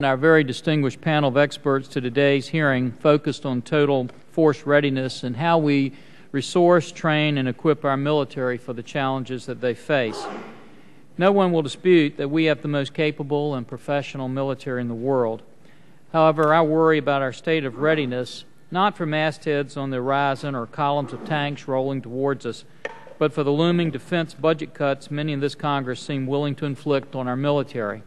Our very distinguished panel of experts to today's hearing focused on total force readiness and how we resource, train, and equip our military for the challenges that they face. No one will dispute that we have the most capable and professional military in the world. However, I worry about our state of readiness, not for mastheads on the horizon or columns of tanks rolling towards us, but for the looming defense budget cuts many in this Congress seem willing to inflict on our military.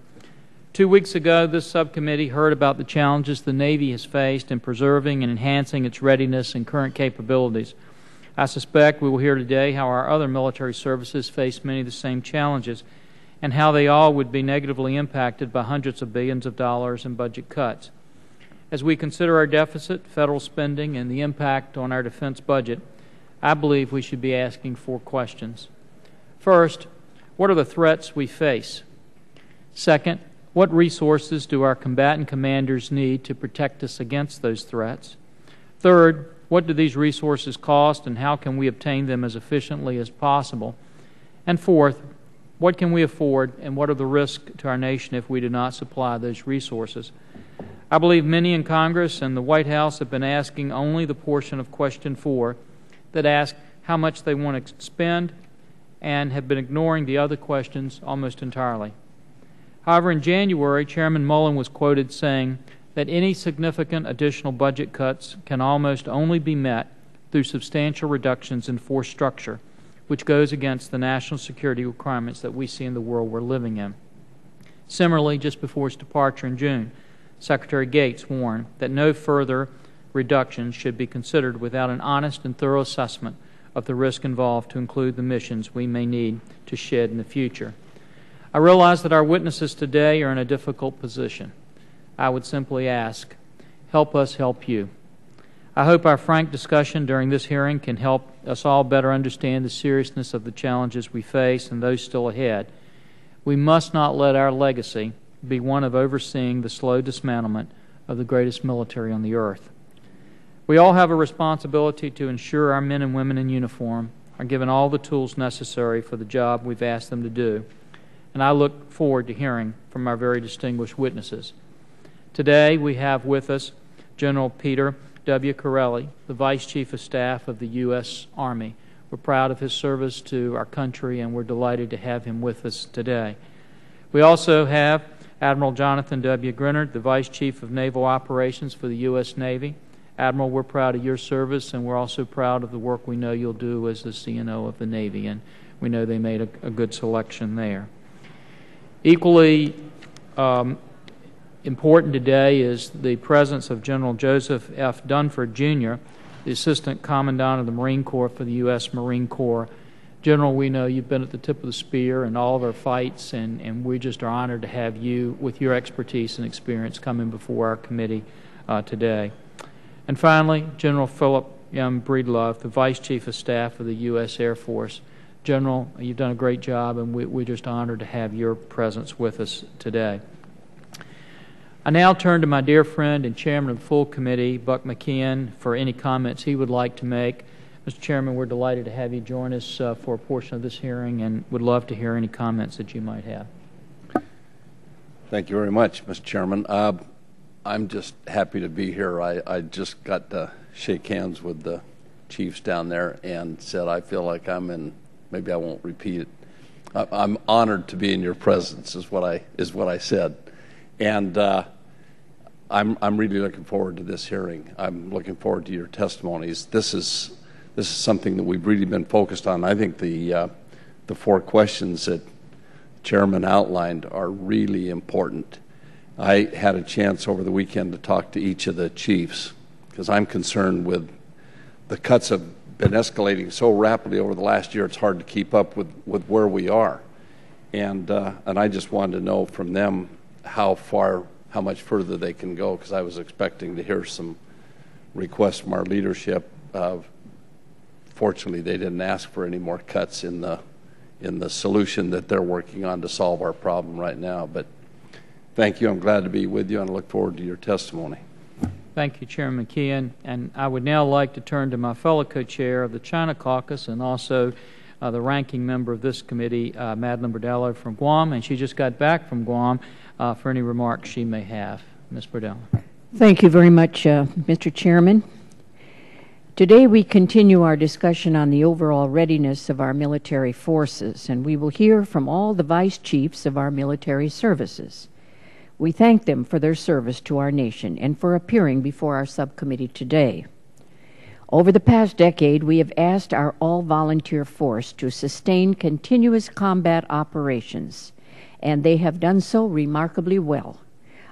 2 weeks ago, this subcommittee heard about the challenges the Navy has faced in preserving and enhancing its readiness and current capabilities. I suspect we will hear today how our other military services face many of the same challenges and how they all would be negatively impacted by hundreds of billions of dollars in budget cuts. As we consider our deficit, federal spending, and the impact on our defense budget, I believe we should be asking 4 questions. First, what are the threats we face? Second, what resources do our combatant commanders need to protect us against those threats? Third, what do these resources cost and how can we obtain them as efficiently as possible? And fourth, what can we afford and what are the risks to our nation if we do not supply those resources? I believe many in Congress and the White House have been asking only the portion of question 4 that asks how much they want to spend and have been ignoring the other questions almost entirely. However, in January, Chairman Mullen was quoted saying that any significant additional budget cuts can almost only be met through substantial reductions in force structure, which goes against the national security requirements that we see in the world we're living in. Similarly, just before his departure in June, Secretary Gates warned that no further reductions should be considered without an honest and thorough assessment of the risk involved to include the missions we may need to shed in the future. I realize that our witnesses today are in a difficult position. I would simply ask, help us help you. I hope our frank discussion during this hearing can help us all better understand the seriousness of the challenges we face and those still ahead. We must not let our legacy be one of overseeing the slow dismantlement of the greatest military on the earth. We all have a responsibility to ensure our men and women in uniform are given all the tools necessary for the job we've asked them to do, and I look forward to hearing from our very distinguished witnesses. Today we have with us General Peter W. Corelli, the Vice Chief of Staff of the U.S. Army. We're proud of his service to our country and we're delighted to have him with us today. We also have Admiral Jonathan W. Grinnard, the Vice Chief of Naval Operations for the U.S. Navy. Admiral, we're proud of your service and we're also proud of the work we know you'll do as the CNO of the Navy, and we know they made a good selection there. Equally important today is the presence of General Joseph F. Dunford, Jr., the Assistant Commandant of the Marine Corps for the U.S. Marine Corps. General, we know you've been at the tip of the spear in all of our fights, and we just are honored to have you with your expertise and experience coming before our committee today. And finally, General Philip M. Breedlove, the Vice Chief of Staff of the U.S. Air Force. General, you've done a great job, and we're just honored to have your presence with us today. I now turn to my dear friend and Chairman of the full committee, Buck McKeon, for any comments he would like to make. Mr. Chairman, we're delighted to have you join us for a portion of this hearing and would love to hear any comments that you might have. Thank you very much, Mr. Chairman. I'm just happy to be here. I just got to shake hands with the chiefs down there and said I feel like I'm in, maybe I won't repeat it. I'm honored to be in your presence is what I said. And I'm really looking forward to this hearing. I'm looking forward to your testimonies. This is something that we've really been focused on. I think the 4 questions that the Chairman outlined are really important. I had a chance over the weekend to talk to each of the chiefs because I'm concerned with the cuts have been escalating so rapidly over the last year it's hard to keep up with where we are. And I just wanted to know from them how much further they can go, because I was expecting to hear some requests from our leadership. Fortunately, they didn't ask for any more cuts in the solution that they're working on to solve our problem right now. But thank you. I'm glad to be with you, and I look forward to your testimony. Thank you, Chairman McKeon. And I would now like to turn to my fellow co-chair of the China Caucus and also the ranking member of this committee, Madeline Bordello from Guam, and she just got back from Guam for any remarks she may have. Ms. Bordello. Thank you very much, Mr. Chairman. Today we continue our discussion on the overall readiness of our military forces, and we will hear from all the vice chiefs of our military services. We thank them for their service to our nation and for appearing before our subcommittee today. Over the past decade, we have asked our all-volunteer force to sustain continuous combat operations, and they have done so remarkably well.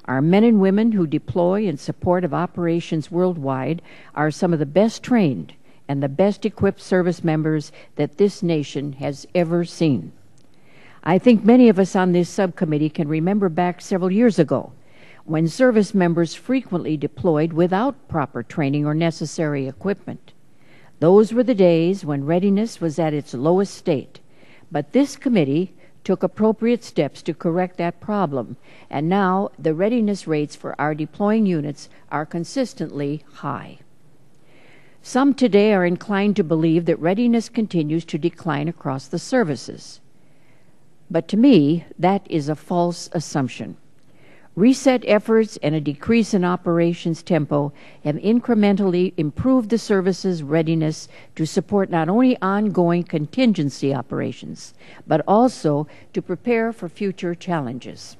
Our men and women who deploy in support of operations worldwide are some of the best trained and the best equipped service members that this nation has ever seen. I think many of us on this subcommittee can remember back several years ago when service members frequently deployed without proper training or necessary equipment. Those were the days when readiness was at its lowest state, but this committee took appropriate steps to correct that problem, and now the readiness rates for our deploying units are consistently high. Some today are inclined to believe that readiness continues to decline across the services. But to me, that is a false assumption. Reset efforts and a decrease in operations tempo have incrementally improved the service's readiness to support not only ongoing contingency operations, but also to prepare for future challenges.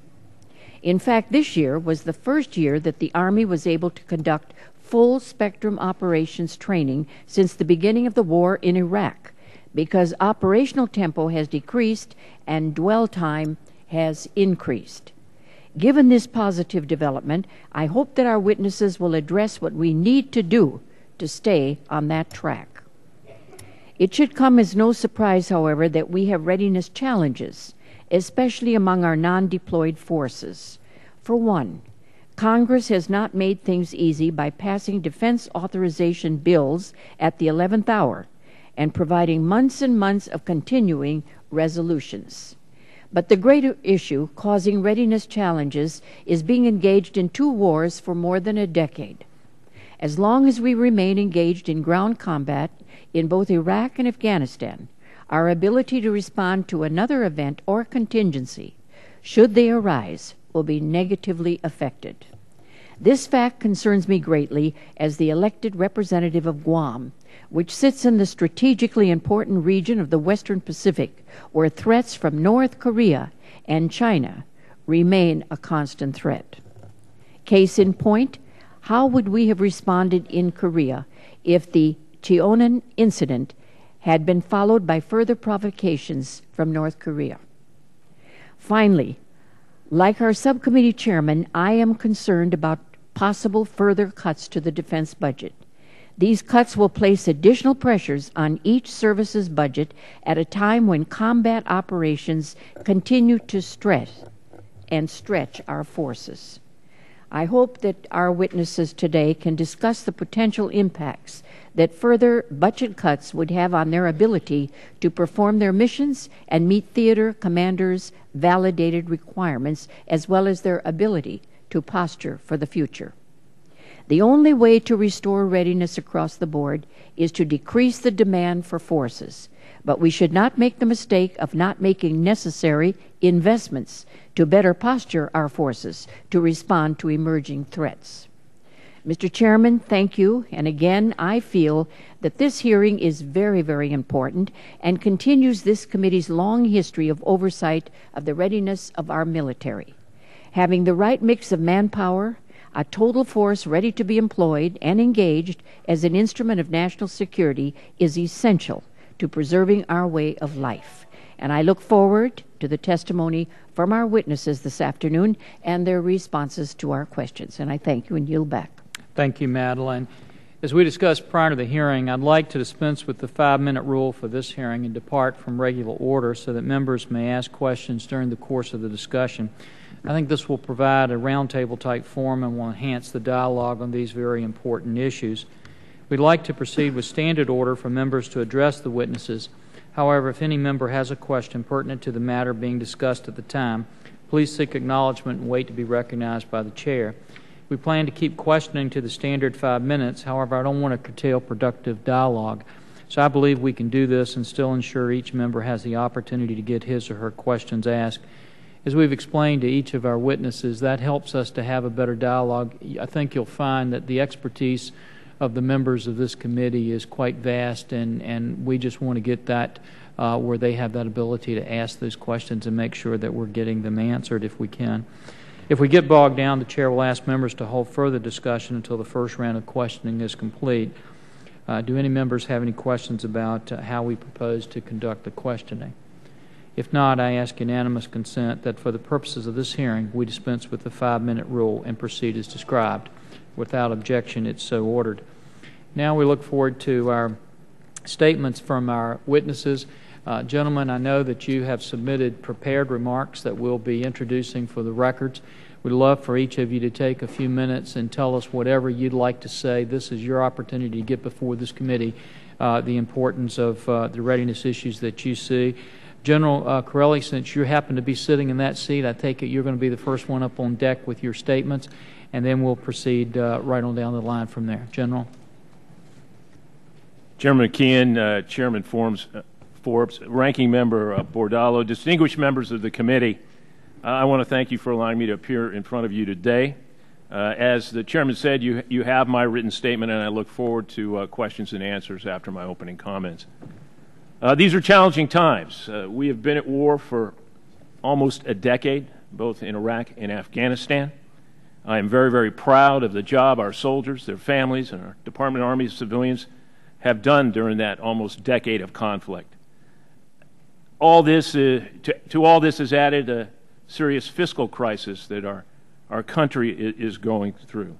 In fact, this year was the first year that the Army was able to conduct full-spectrum operations training since the beginning of the war in Iraq, because operational tempo has decreased and dwell time has increased. Given this positive development, I hope that our witnesses will address what we need to do to stay on that track. It should come as no surprise, however, that we have readiness challenges, especially among our non-deployed forces. For one, Congress has not made things easy by passing defense authorization bills at the 11th hour and providing months and months of continuing resolutions. But the greater issue causing readiness challenges is being engaged in two wars for more than a decade. As long as we remain engaged in ground combat in both Iraq and Afghanistan, our ability to respond to another event or contingency, should they arise, will be negatively affected. This fact concerns me greatly as the elected representative of Guam, which sits in the strategically important region of the Western Pacific, where threats from North Korea and China remain a constant threat. Case in point, how would we have responded in Korea if the Cheonan incident had been followed by further provocations from North Korea? Finally, like our subcommittee chairman, I am concerned about possible further cuts to the defense budget. These cuts will place additional pressures on each service's budget at a time when combat operations continue to stretch our forces. I hope that our witnesses today can discuss the potential impacts that further budget cuts would have on their ability to perform their missions and meet theater commanders' validated requirements, as well as their ability to posture for the future. The only way to restore readiness across the board is to decrease the demand for forces, but we should not make the mistake of not making necessary investments to better posture our forces to respond to emerging threats. Mr. Chairman, thank you, and again, I feel that this hearing is very, very important and continues this committee's long history of oversight of the readiness of our military. Having the right mix of manpower, a total force ready to be employed and engaged as an instrument of national security is essential to preserving our way of life. And I look forward to the testimony from our witnesses this afternoon and their responses to our questions. And I thank you and yield back. Thank you, Madeline. As we discussed prior to the hearing, I'd like to dispense with the 5-minute rule for this hearing and depart from regular order so that members may ask questions during the course of the discussion. I think this will provide a roundtable type forum and will enhance the dialogue on these very important issues. We'd like to proceed with standard order for members to address the witnesses. However, if any member has a question pertinent to the matter being discussed at the time, please seek acknowledgement and wait to be recognized by the chair. We plan to keep questioning to the standard 5 minutes. However, I don't want to curtail productive dialogue. So I believe we can do this and still ensure each member has the opportunity to get his or her questions asked. As we've explained to each of our witnesses, that helps us to have a better dialogue. I think you'll find that the expertise of the members of this committee is quite vast, and we just want to get that where they have that ability to ask those questions and make sure that we're getting them answered if we can. If we get bogged down, the Chair will ask members to hold further discussion until the first round of questioning is complete. Do any members have any questions about how we propose to conduct the questioning? If not, I ask unanimous consent that for the purposes of this hearing, we dispense with the 5-minute rule and proceed as described. Without objection, it's so ordered. Now we look forward to our statements from our witnesses. Gentlemen, I know that you have submitted prepared remarks that we'll be introducing for the records. We'd love for each of you to take a few minutes and tell us whatever you'd like to say. This is your opportunity to get before this committee the importance of the readiness issues that you see. General Corelli, since you happen to be sitting in that seat, I take it you're going to be the first one up on deck with your statements, and then we'll proceed right on down the line from there. General. Chairman McKeon, Chairman Forbes, Ranking Member Bordallo, distinguished members of the committee, I want to thank you for allowing me to appear in front of you today. As the Chairman said, you have my written statement, and I look forward to questions and answers after my opening comments. These are challenging times. We have been at war for almost a decade, both in Iraq and Afghanistan. I am very, very proud of the job our soldiers, their families, and our Department of Army civilians have done during that almost decade of conflict. All this, to all this is added a serious fiscal crisis that our country is going through.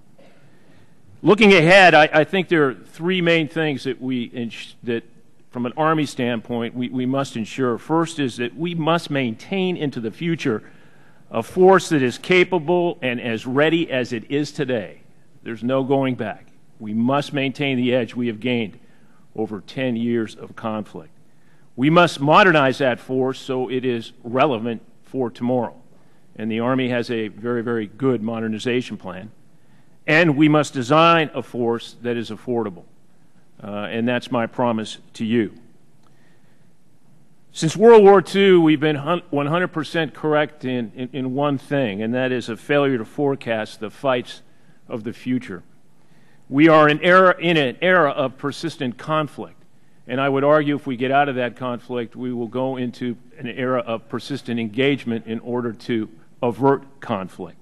Looking ahead, I think there are three main things that from an Army standpoint, we must ensure. First is that we must maintain into the future a force that is capable and as ready as it is today. There's no going back. We must maintain the edge we have gained over 10 years of conflict. We must modernize that force so it is relevant for tomorrow. And the Army has a very, very good modernization plan. And we must design a force that is affordable. And that's my promise to you. Since World War II, we've been 100% correct in one thing, and that is a failure to forecast the fights of the future. We are in an era of persistent conflict, and I would argue if we get out of that conflict, we will go into an era of persistent engagement in order to avert conflict.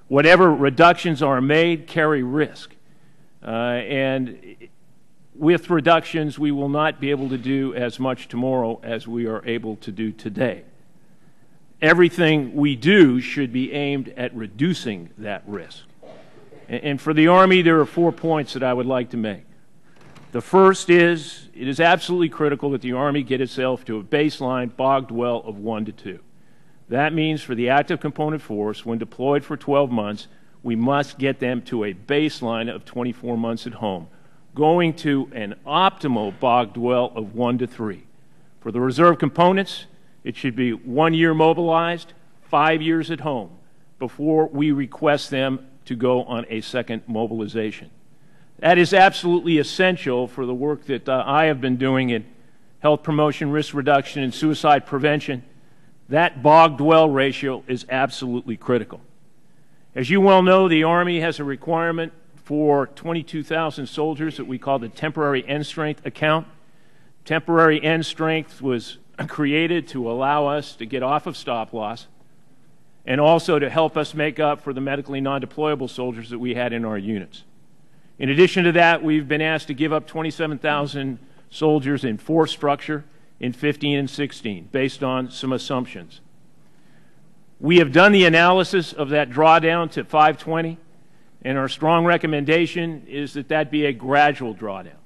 Whatever reductions are made carry risk, and with reductions, we will not be able to do as much tomorrow as we are able to do today. Everything we do should be aimed at reducing that risk. And for the Army, there are 4 points that I would like to make. The first is, it is absolutely critical that the Army get itself to a baseline bog dwell of 1 to 2. That means for the active component force, when deployed for 12 months, we must get them to a baseline of 24 months at home, going to an optimal bog dwell of 1 to 3. For the reserve components, it should be 1 year mobilized, 5 years at home, before we request them to go on a second mobilization. That is absolutely essential for the work that I have been doing in health promotion, risk reduction, and suicide prevention. That bog dwell ratio is absolutely critical. As you well know, the Army has a requirement for 22,000 soldiers that we call the temporary end strength account. Temporary end strength was created to allow us to get off of stop loss and also to help us make up for the medically non-deployable soldiers that we had in our units. In addition to that, we've been asked to give up 27,000 soldiers in force structure in 15 and 16 based on some assumptions. We have done the analysis of that drawdown to 520, and our strong recommendation is that that be a gradual drawdown,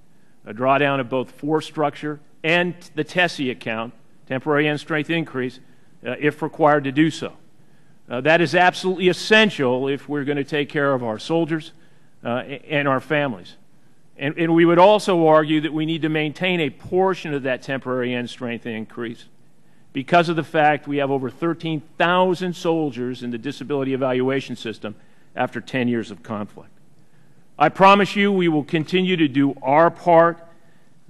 a drawdown of both force structure and the TESI account, temporary end strength increase, if required to do so. That is absolutely essential if we're going to take care of our soldiers and our families. And we would also argue that we need to maintain a portion of that temporary end strength increase because of the fact we have over 13,000 soldiers in the disability evaluation system after 10 years of conflict. I promise you we will continue to do our part.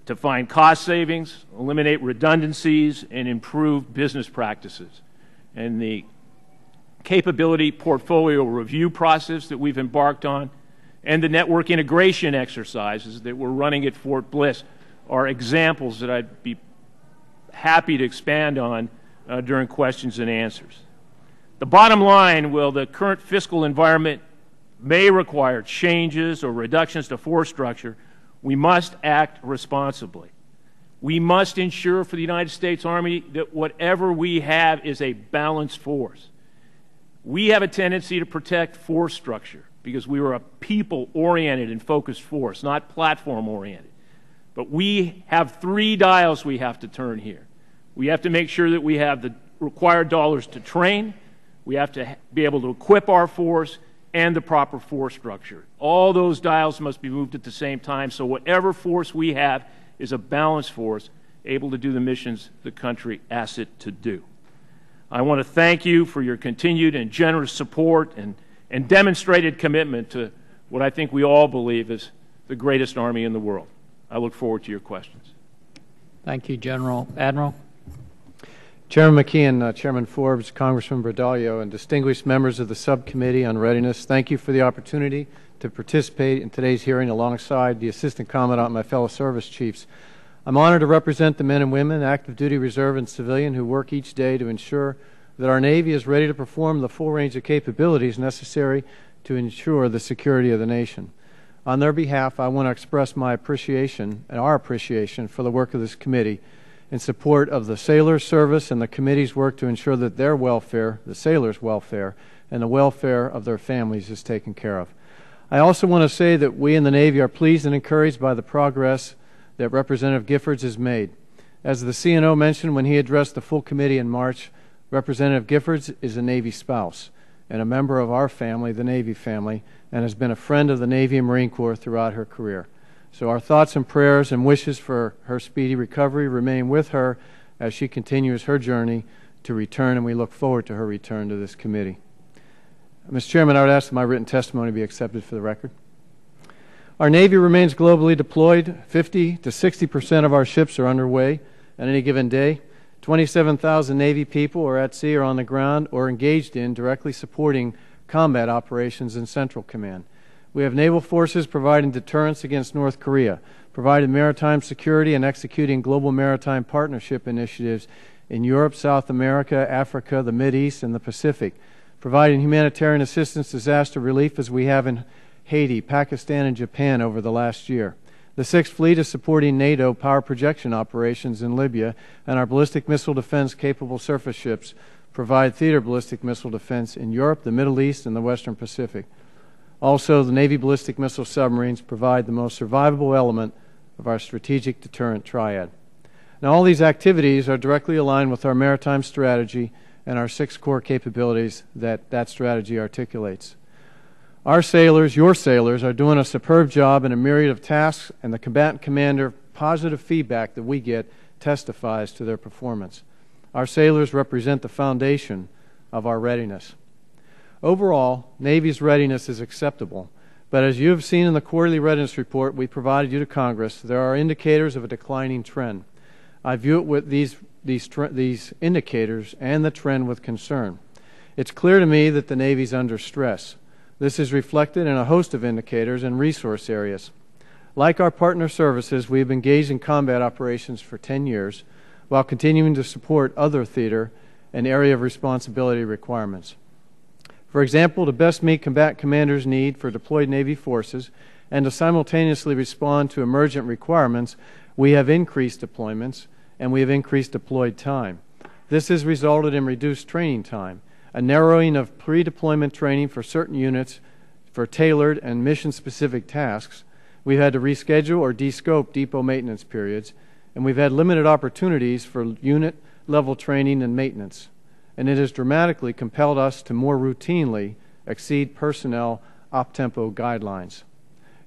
to find cost savings, eliminate redundancies, and improve business practices. And the capability portfolio review process that we've embarked on and the network integration exercises that we're running at Fort Bliss are examples that I'd be happy to expand on during questions and answers. The bottom line, while the current fiscal environment may require changes or reductions to force structure, we must act responsibly. We must ensure for the United States Army that whatever we have is a balanced force. We have a tendency to protect force structure because we are a people-oriented and focused force, not platform-oriented. But we have three dials we have to turn here. We have to make sure that we have the required dollars to train, we have to be able to equip our force, and the proper force structure. All those dials must be moved at the same time, so whatever force we have is a balanced force able to do the missions the country asks it to do. I want to thank you for your continued and generous support and demonstrated commitment to what I think we all believe is the greatest Army in the world. I look forward to your questions. Thank you, General. Admiral? Chairman McKeon, Chairman Forbes, Congressman Bradalio, and distinguished members of the Subcommittee on Readiness, thank you for the opportunity to participate in today's hearing alongside the Assistant Commandant and my fellow service chiefs. I'm honored to represent the men and women, active duty, reserve, and civilian who work each day to ensure that our Navy is ready to perform the full range of capabilities necessary to ensure the security of the nation. On their behalf, I want to express my appreciation and our appreciation for the work of this committee in support of the sailors' service and the committee's work to ensure that their welfare, the sailors' welfare, and the welfare of their families is taken care of. I also want to say that we in the Navy are pleased and encouraged by the progress that Representative Giffords has made. As the CNO mentioned when he addressed the full committee in March, Representative Giffords is a Navy spouse and a member of our family, the Navy family, and has been a friend of the Navy and Marine Corps throughout her career. So our thoughts and prayers and wishes for her speedy recovery remain with her as she continues her journey to return, and we look forward to her return to this committee. Mr. Chairman, I would ask that my written testimony be accepted for the record. Our Navy remains globally deployed. 50 to 60% of our ships are underway at any given day. 27,000 Navy people are at sea or on the ground or engaged in directly supporting combat operations in Central Command. We have naval forces providing deterrence against North Korea, providing maritime security and executing global maritime partnership initiatives in Europe, South America, Africa, the Mideast, and the Pacific, providing humanitarian assistance, disaster relief as we have in Haiti, Pakistan, and Japan over the last year. The Sixth Fleet is supporting NATO power projection operations in Libya, and our ballistic missile defense capable surface ships provide theater ballistic missile defense in Europe, the Middle East, and the Western Pacific. Also, the Navy ballistic missile submarines provide the most survivable element of our strategic deterrent triad. Now, all these activities are directly aligned with our maritime strategy and our 6 core capabilities that strategy articulates. Our sailors, your sailors, are doing a superb job in a myriad of tasks, and the combatant commander positive feedback that we get testifies to their performance. Our sailors represent the foundation of our readiness. Overall, Navy's readiness is acceptable, but as you have seen in the quarterly readiness report we provided you to Congress, there are indicators of a declining trend. I view it with these indicators and the trend with concern. It's clear to me that the Navy is under stress. This is reflected in a host of indicators and resource areas. Like our partner services, we have engaged in combat operations for 10 years while continuing to support other theater and area of responsibility requirements. For example, to best meet combatant commanders' need for deployed Navy forces and to simultaneously respond to emergent requirements, we have increased deployments and we have increased deployed time. This has resulted in reduced training time, a narrowing of pre-deployment training for certain units for tailored and mission-specific tasks. We've had to reschedule or de-scope depot maintenance periods, and we've had limited opportunities for unit-level training and maintenance. And it has dramatically compelled us to more routinely exceed personnel op-tempo guidelines.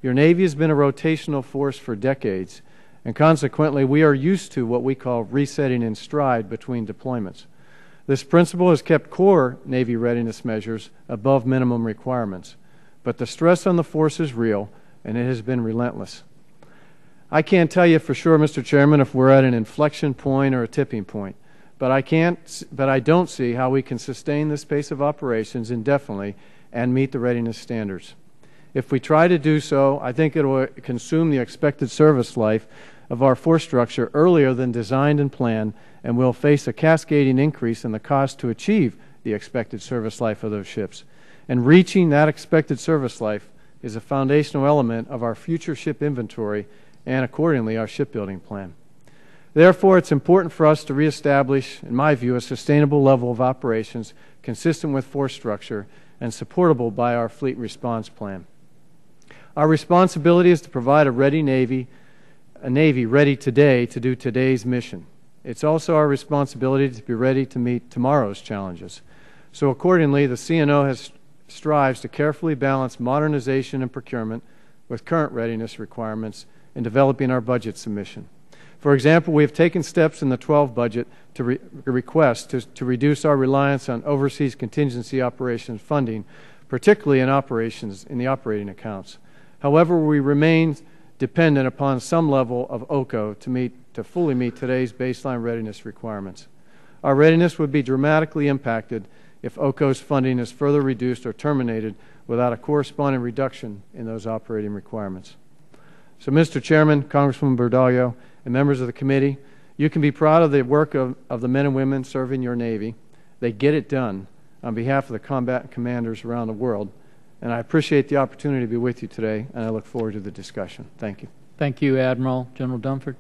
Your Navy has been a rotational force for decades, and consequently we are used to what we call resetting in stride between deployments. This principle has kept core Navy readiness measures above minimum requirements, but the stress on the force is real, and it has been relentless. I can't tell you for sure, Mr. Chairman, if we're at an inflection point or a tipping point, but I don't see how we can sustain this pace of operations indefinitely and meet the readiness standards. If we try to do so, I think it will consume the expected service life of our force structure earlier than designed and planned, and we'll face a cascading increase in the cost to achieve the expected service life of those ships. And reaching that expected service life is a foundational element of our future ship inventory and, accordingly, our shipbuilding plan. Therefore, it's important for us to reestablish, in my view, a sustainable level of operations consistent with force structure and supportable by our fleet response plan. Our responsibility is to provide a Navy ready today to do today's mission. It's also our responsibility to be ready to meet tomorrow's challenges. So accordingly, the CNO strives to carefully balance modernization and procurement with current readiness requirements in developing our budget submission. For example, we have taken steps in the 12 budget to reduce our reliance on overseas contingency operations funding, particularly in the operating accounts. However, we remain dependent upon some level of OCO to fully meet today's baseline readiness requirements. Our readiness would be dramatically impacted if OCO's funding is further reduced or terminated without a corresponding reduction in those operating requirements. So, Mr. Chairman, Congresswoman Bordallo, and members of the committee, you can be proud of the work of the men and women serving your Navy. They get it done on behalf of the combatant commanders around the world. And I appreciate the opportunity to be with you today, and I look forward to the discussion. Thank you. Thank you, Admiral. General Dunford.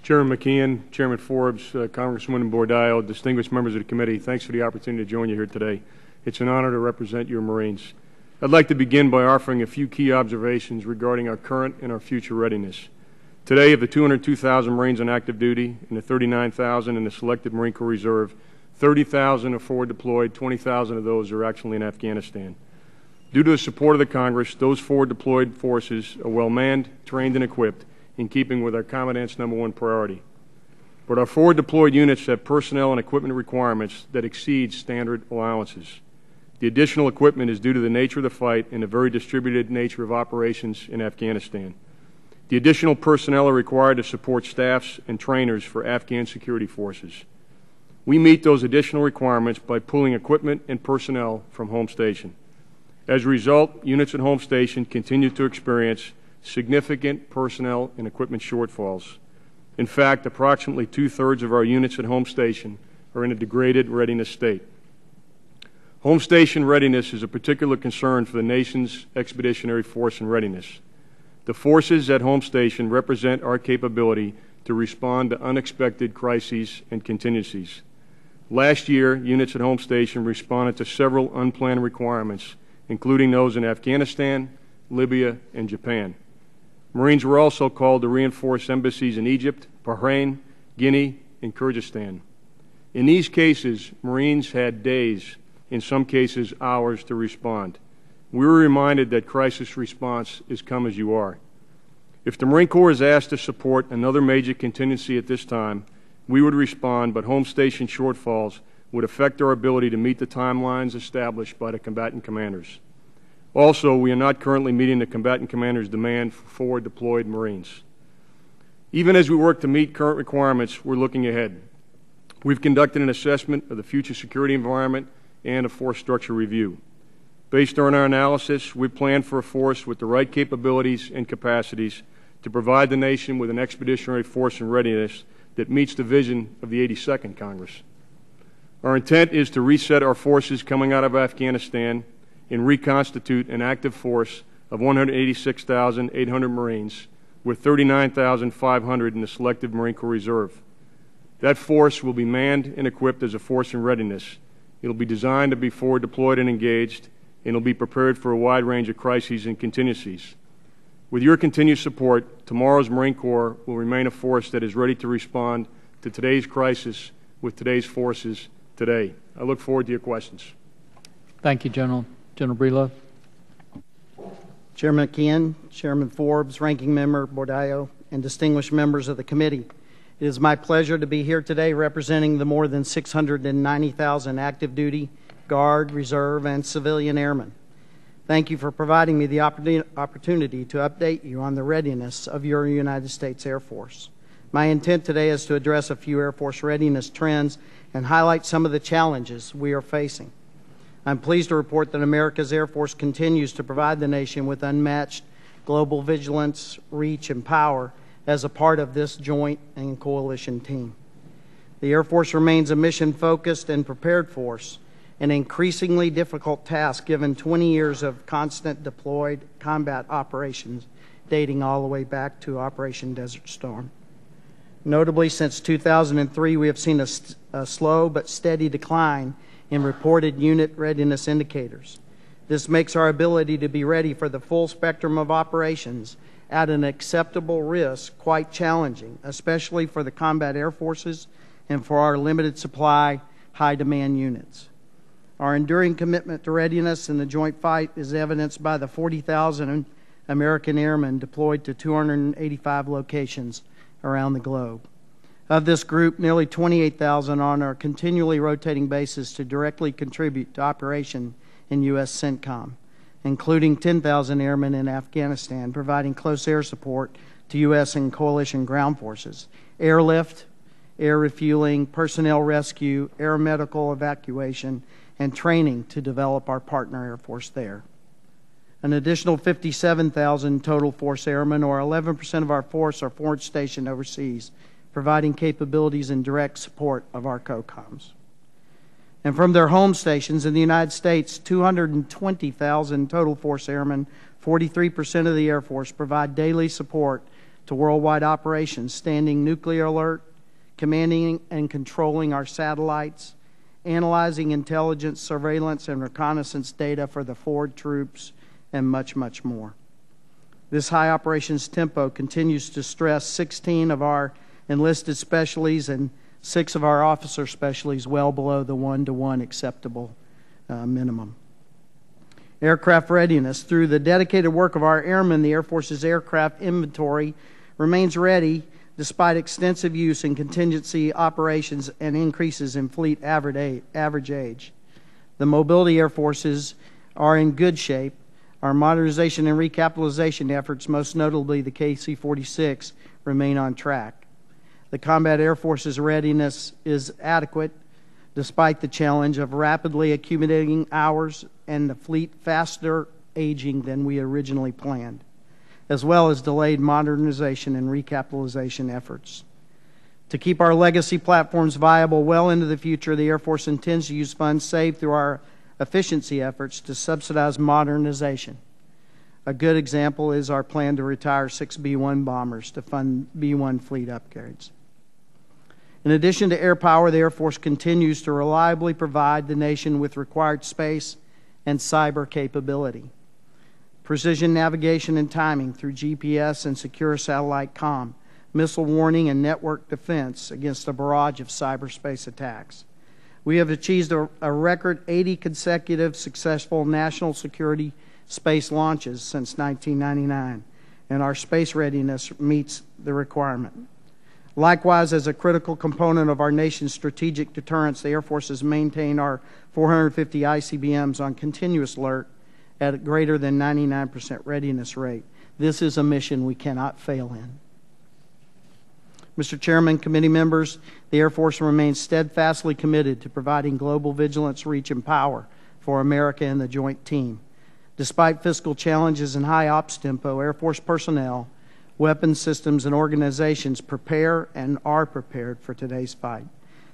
Chairman McKeon, Chairman Forbes, Congresswoman Bordallo, distinguished members of the committee, thanks for the opportunity to join you here today. It's an honor to represent your Marines. I'd like to begin by offering a few key observations regarding our current and our future readiness. Today, of the 202,000 Marines on active duty and the 39,000 in the selected Marine Corps Reserve, 30,000 are forward deployed, 20,000 of those are actually in Afghanistan. Due to the support of the Congress, those forward deployed forces are well manned, trained, and equipped, in keeping with our Commandant's #1 priority. But our forward deployed units have personnel and equipment requirements that exceed standard allowances. The additional equipment is due to the nature of the fight and the very distributed nature of operations in Afghanistan. The additional personnel are required to support staffs and trainers for Afghan security forces. We meet those additional requirements by pulling equipment and personnel from home station. As a result, units at home station continue to experience significant personnel and equipment shortfalls. In fact, approximately 2/3 of our units at home station are in a degraded readiness state. Home station readiness is a particular concern for the nation's expeditionary force and readiness. The forces at home station represent our capability to respond to unexpected crises and contingencies. Last year, units at home station responded to several unplanned requirements, including those in Afghanistan, Libya, and Japan. Marines were also called to reinforce embassies in Egypt, Bahrain, Guinea, and Kyrgyzstan. In these cases, Marines had days, in some cases hours, to respond. We were reminded that crisis response is come as you are. If the Marine Corps is asked to support another major contingency at this time, we would respond, but home station shortfalls would affect our ability to meet the timelines established by the combatant commanders. Also, we are not currently meeting the combatant commanders' demand for forward deployed Marines. Even as we work to meet current requirements, we're looking ahead. We've conducted an assessment of the future security environment and a force structure review. Based on our analysis, we plan for a force with the right capabilities and capacities to provide the nation with an expeditionary force and readiness that meets the vision of the 82nd Congress. Our intent is to reset our forces coming out of Afghanistan and reconstitute an active force of 186,800 Marines with 39,500 in the selective Marine Corps Reserve. That force will be manned and equipped as a force in readiness. It will be designed to be forward deployed and engaged, and it will be prepared for a wide range of crises and contingencies. With your continued support, tomorrow's Marine Corps will remain a force that is ready to respond to today's crisis with today's forces today. I look forward to your questions. Thank you, General. General Breedlove. Chairman McKeon, Chairman Forbes, Ranking Member Bordallo, and distinguished members of the committee. It is my pleasure to be here today representing the more than 690,000 active duty, Guard, Reserve, and civilian airmen. Thank you for providing me the opportunity to update you on the readiness of your United States Air Force. My intent today is to address a few Air Force readiness trends and highlight some of the challenges we are facing. I'm pleased to report that America's Air Force continues to provide the nation with unmatched global vigilance, reach, and power as a part of this joint and coalition team. The Air Force remains a mission-focused and prepared force, an increasingly difficult task given 20 years of constant deployed combat operations dating all the way back to Operation Desert Storm. Notably, since 2003, we have seen a slow but steady decline in reported unit readiness indicators. This makes our ability to be ready for the full spectrum of operations at an acceptable risk quite challenging, especially for the combat air forces and for our limited supply, high-demand units. Our enduring commitment to readiness in the joint fight is evidenced by the 40,000 American airmen deployed to 285 locations around the globe. Of this group, nearly 28,000 are on our continually rotating basis to directly contribute to operation in U.S. CENTCOM, including 10,000 airmen in Afghanistan, providing close air support to U.S. and coalition ground forces, airlift, air refueling, personnel rescue, air medical evacuation, and training to develop our partner Air Force there. An additional 57,000 total force airmen, or 11% of our force, are forward stationed overseas, providing capabilities in direct support of our COCOMs. And from their home stations in the United States, 220,000 total force airmen, 43% of the Air Force, provide daily support to worldwide operations, standing nuclear alert, commanding and controlling our satellites, analyzing intelligence, surveillance, and reconnaissance data for the forward troops, and much, much more. This high operations tempo continues to stress 16 of our enlisted specialties and 6 of our officer specialties well below the 1-to-1 acceptable minimum. Aircraft readiness. Through the dedicated work of our airmen, the Air Force's aircraft inventory remains ready despite extensive use in contingency operations and increases in fleet average age. The mobility air forces are in good shape. Our modernization and recapitalization efforts, most notably the KC-46, remain on track. The combat air force's readiness is adequate despite the challenge of rapidly accumulating hours and the fleet faster aging than we originally planned, as well as delayed modernization and recapitalization efforts. To keep our legacy platforms viable well into the future, the Air Force intends to use funds saved through our efficiency efforts to subsidize modernization. A good example is our plan to retire 6 B-1 bombers to fund B-1 fleet upgrades. In addition to air power, the Air Force continues to reliably provide the nation with required space and cyber capability. Precision navigation and timing through GPS and secure satellite comm, missile warning and network defense against a barrage of cyberspace attacks. We have achieved a record 80 consecutive successful national security space launches since 1999, and our space readiness meets the requirement. Likewise, as a critical component of our nation's strategic deterrence, the Air Force has maintained our 450 ICBMs on continuous alert at a greater than 99% readiness rate. This is a mission we cannot fail in. Mr. Chairman, committee members, the Air Force remains steadfastly committed to providing global vigilance, reach, and power for America and the joint team. Despite fiscal challenges and high ops tempo, Air Force personnel, weapons systems, and organizations prepare and are prepared for today's fight.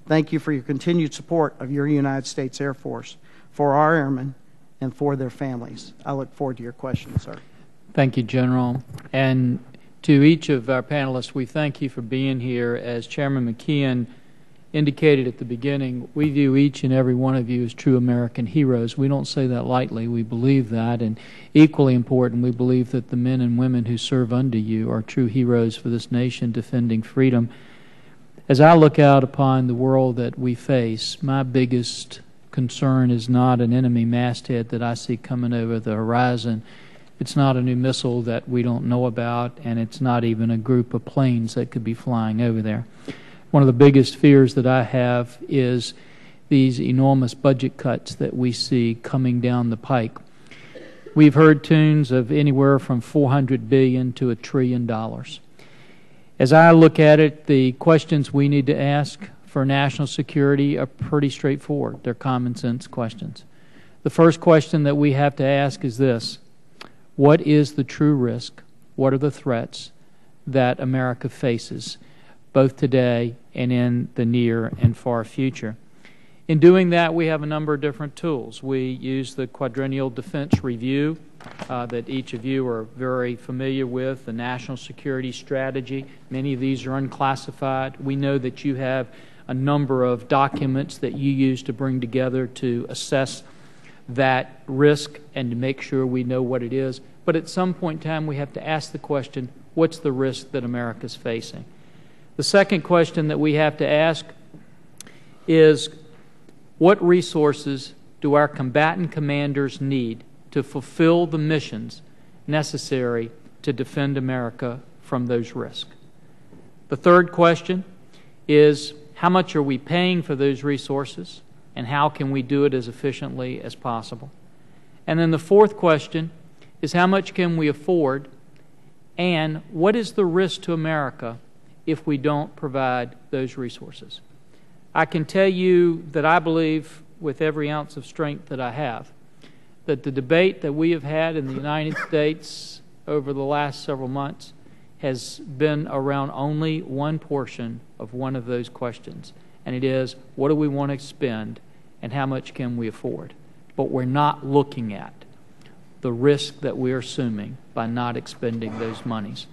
Thank you for your continued support of your United States Air Force, for our airmen, and for their families. I look forward to your questions, sir. Thank you, General. And to each of our panelists, we thank you for being here. As Chairman McKeon indicated at the beginning, we view each and every one of you as true American heroes. We don't say that lightly. We believe that. And equally important, we believe that the men and women who serve under you are true heroes for this nation defending freedom. As I look out upon the world that we face, my biggest concern is not an enemy masthead that I see coming over the horizon. It's not a new missile that we don't know about, and it's not even a group of planes that could be flying over there. One of the biggest fears that I have is these enormous budget cuts that we see coming down the pike. We've heard tunes of anywhere from $400 billion to $1 trillion. As I look at it, the questions we need to ask for national security are pretty straightforward. They're common sense questions. The first question that we have to ask is this: what is the true risk? What are the threats that America faces, both today and in the near and far future? In doing that, we have a number of different tools. We use the Quadrennial Defense Review that each of you are very familiar with, the National Security Strategy. Many of these are unclassified. We know that you have a number of documents that you use to bring together to assess that risk and to make sure we know what it is. But at some point in time, we have to ask the question, what's the risk that America is facing? The second question that we have to ask is, what resources do our combatant commanders need to fulfill the missions necessary to defend America from those risks? The third question is, how much are we paying for those resources, and how can we do it as efficiently as possible? And then the fourth question is, how much can we afford, and what is the risk to America if we don't provide those resources? I can tell you that I believe, with every ounce of strength that I have, that the debate that we have had in the United States over the last several months has been around only one portion of one of those questions, and it is, what do we want to spend and how much can we afford? But we're not looking at the risk that we're assuming by not expending those monies.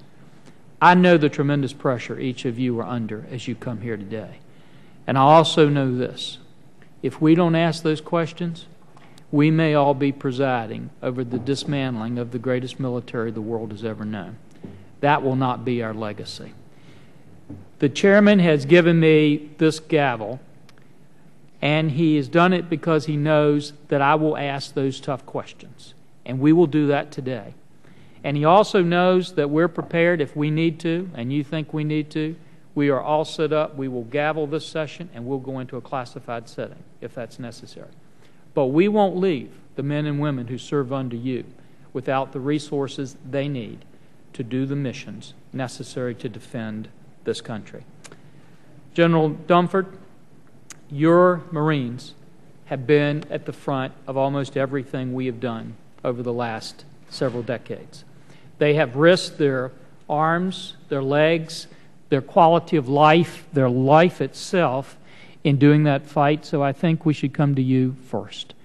I know the tremendous pressure each of you are under as you come here today. And I also know this: if we don't ask those questions, we may all be presiding over the dismantling of the greatest military the world has ever known. That will not be our legacy. The chairman has given me this gavel, and he has done it because he knows that I will ask those tough questions, and we will do that today. And he also knows that we're prepared if we need to, and you think we need to. We are all set up. We will gavel this session, and we'll go into a classified setting if that's necessary. But we won't leave the men and women who serve under you without the resources they need to do the missions necessary to defend this country. General Dunford, your Marines have been at the front of almost everything we have done over the last several decades. They have risked their arms, their legs, their quality of life, their life itself in doing that fight, so I think we should come to you first.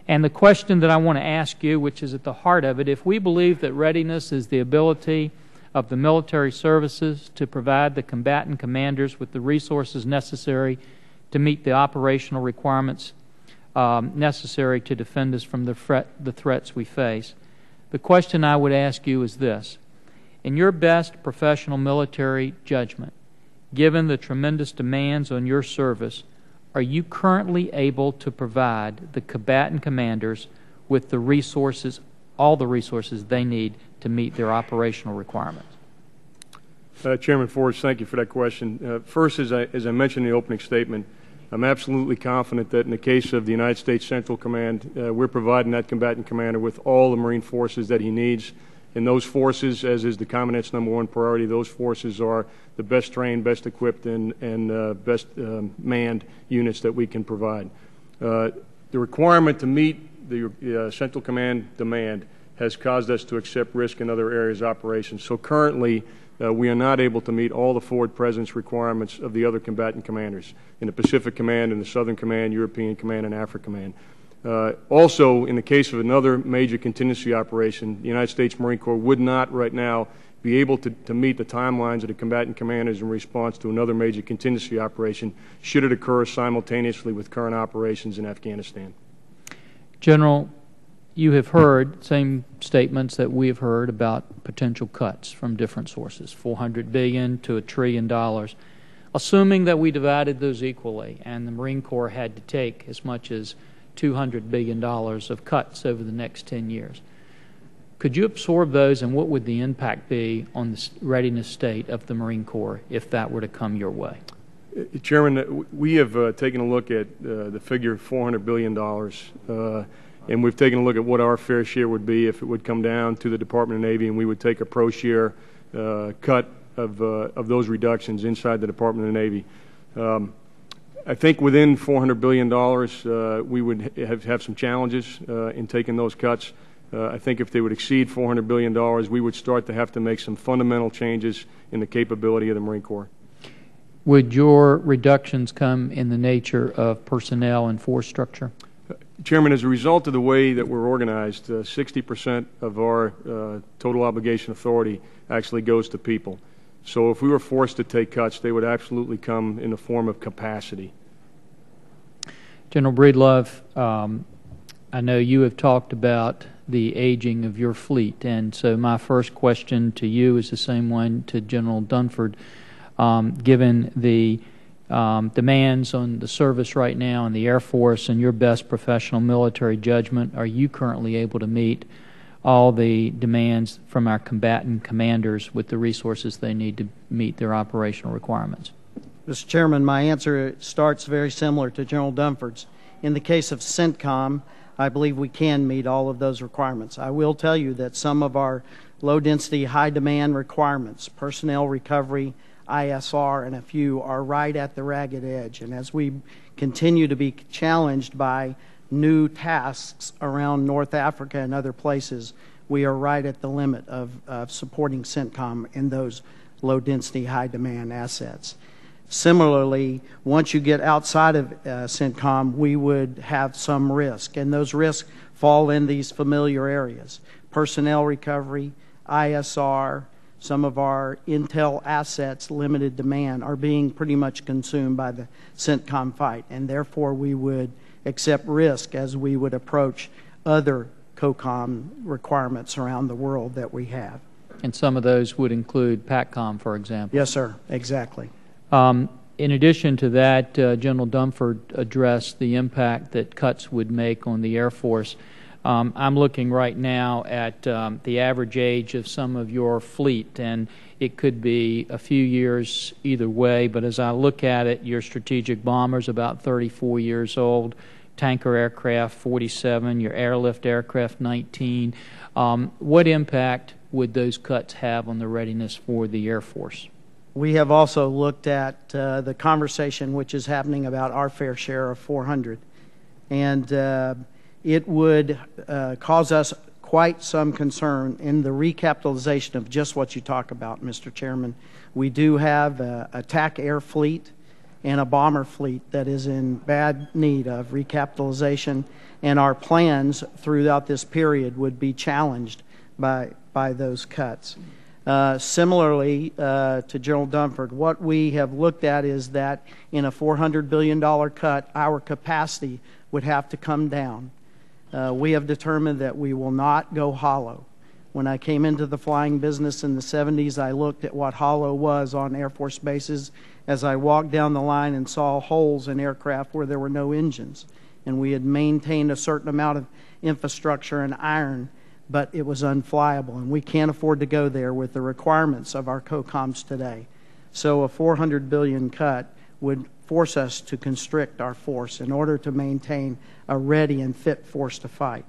And the question that I want to ask you, which is at the heart of it, if we believe that readiness is the ability of the military services to provide the combatant commanders with the resources necessary to meet the operational requirements necessary to defend us from the threats we face, the question I would ask you is this: in your best professional military judgment, given the tremendous demands on your service, are you currently able to provide the combatant commanders with the resources, all the resources they need to meet their operational requirements? Chairman Forbes, thank you for that question. First, as I mentioned in the opening statement, I'm absolutely confident that in the case of the United States Central Command, we're providing that combatant commander with all the Marine forces that he needs. And those forces, as is the Commandant's #1 priority, those forces are the best trained, best equipped, and best manned units that we can provide. The requirement to meet the Central Command demand has caused us to accept risk in other areas of operations. So currently, we are not able to meet all the forward presence requirements of the other combatant commanders in the Pacific Command, in the Southern Command, European Command, and Africa Command. Also, in the case of another major contingency operation, the United States Marine Corps would not right now be able to meet the timelines of the combatant commanders in response to another major contingency operation should it occur simultaneously with current operations in Afghanistan. General, you have heard same statements that we have heard about potential cuts from different sources, $400 billion to $1 trillion. Assuming that we divided those equally and the Marine Corps had to take as much as $200 billion of cuts over the next 10 years. Could you absorb those, and what would the impact be on the readiness state of the Marine Corps if that were to come your way? Chairman, we have taken a look at the figure $400 billion, And we've taken a look at what our fair share would be if it would come down to the Department of Navy, and we would take a pro-share cut of those reductions inside the Department of Navy. I think within $400 billion, we would have some challenges in taking those cuts. I think if they would exceed $400 billion, we would start to have to make some fundamental changes in the capability of the Marine Corps. Would your reductions come in the nature of personnel and force structure? Chairman, as a result of the way that we're organized, 60% of our total obligation authority actually goes to people. So if we were forced to take cuts, they would absolutely come in the form of capacity. General Breedlove, I know you have talked about the aging of your fleet, and so my first question to you is the same one to General Dunford. Given the demands on the service right now in the Air Force and your best professional military judgment, are you currently able to meet all the demands from our combatant commanders with the resources they need to meet their operational requirements? Mr. Chairman, my answer starts very similar to General Dunford's. In the case of CENTCOM, I believe we can meet all of those requirements. I will tell you that some of our low-density, high-demand requirements, personnel recovery, ISR, and a few are right at the ragged edge. And as we continue to be challenged by new tasks around North Africa and other places, we are right at the limit of supporting CENTCOM in those low-density, high-demand assets. Similarly, once you get outside of CENTCOM, we would have some risk, and those risks fall in these familiar areas. Personnel recovery, ISR, some of our intel assets, limited demand, are being pretty much consumed by the CENTCOM fight, and therefore we would accept risk as we would approach other COCOM requirements around the world that we have. And some of those would include PACCOM, for example. Yes, sir, exactly. In addition to that, General Dunford addressed the impact that cuts would make on the Air Force. I'm looking right now at the average age of some of your fleet, and it could be a few years either way, but as I look at it, your strategic bombers about 34 years old, tanker aircraft 47, your airlift aircraft 19. What impact would those cuts have on the readiness for the Air Force? We have also looked at the conversation which is happening about our fair share of 400, and it would cause us quite some concern in the recapitalization of just what you talk about, Mr. Chairman. We do have a TAC air fleet and a bomber fleet that is in bad need of recapitalization, and our plans throughout this period would be challenged by those cuts. Similarly to General Dunford, what we have looked at is that in a $400 billion cut, our capacity would have to come down. We have determined that we will not go hollow. When I came into the flying business in the 70s, I looked at what hollow was on Air Force bases as I walked down the line and saw holes in aircraft where there were no engines. And we had maintained a certain amount of infrastructure and iron, but it was unflyable, and we can't afford to go there with the requirements of our COCOMs today. So a $400 billion cut would force us to constrict our force in order to maintain a ready and fit force to fight.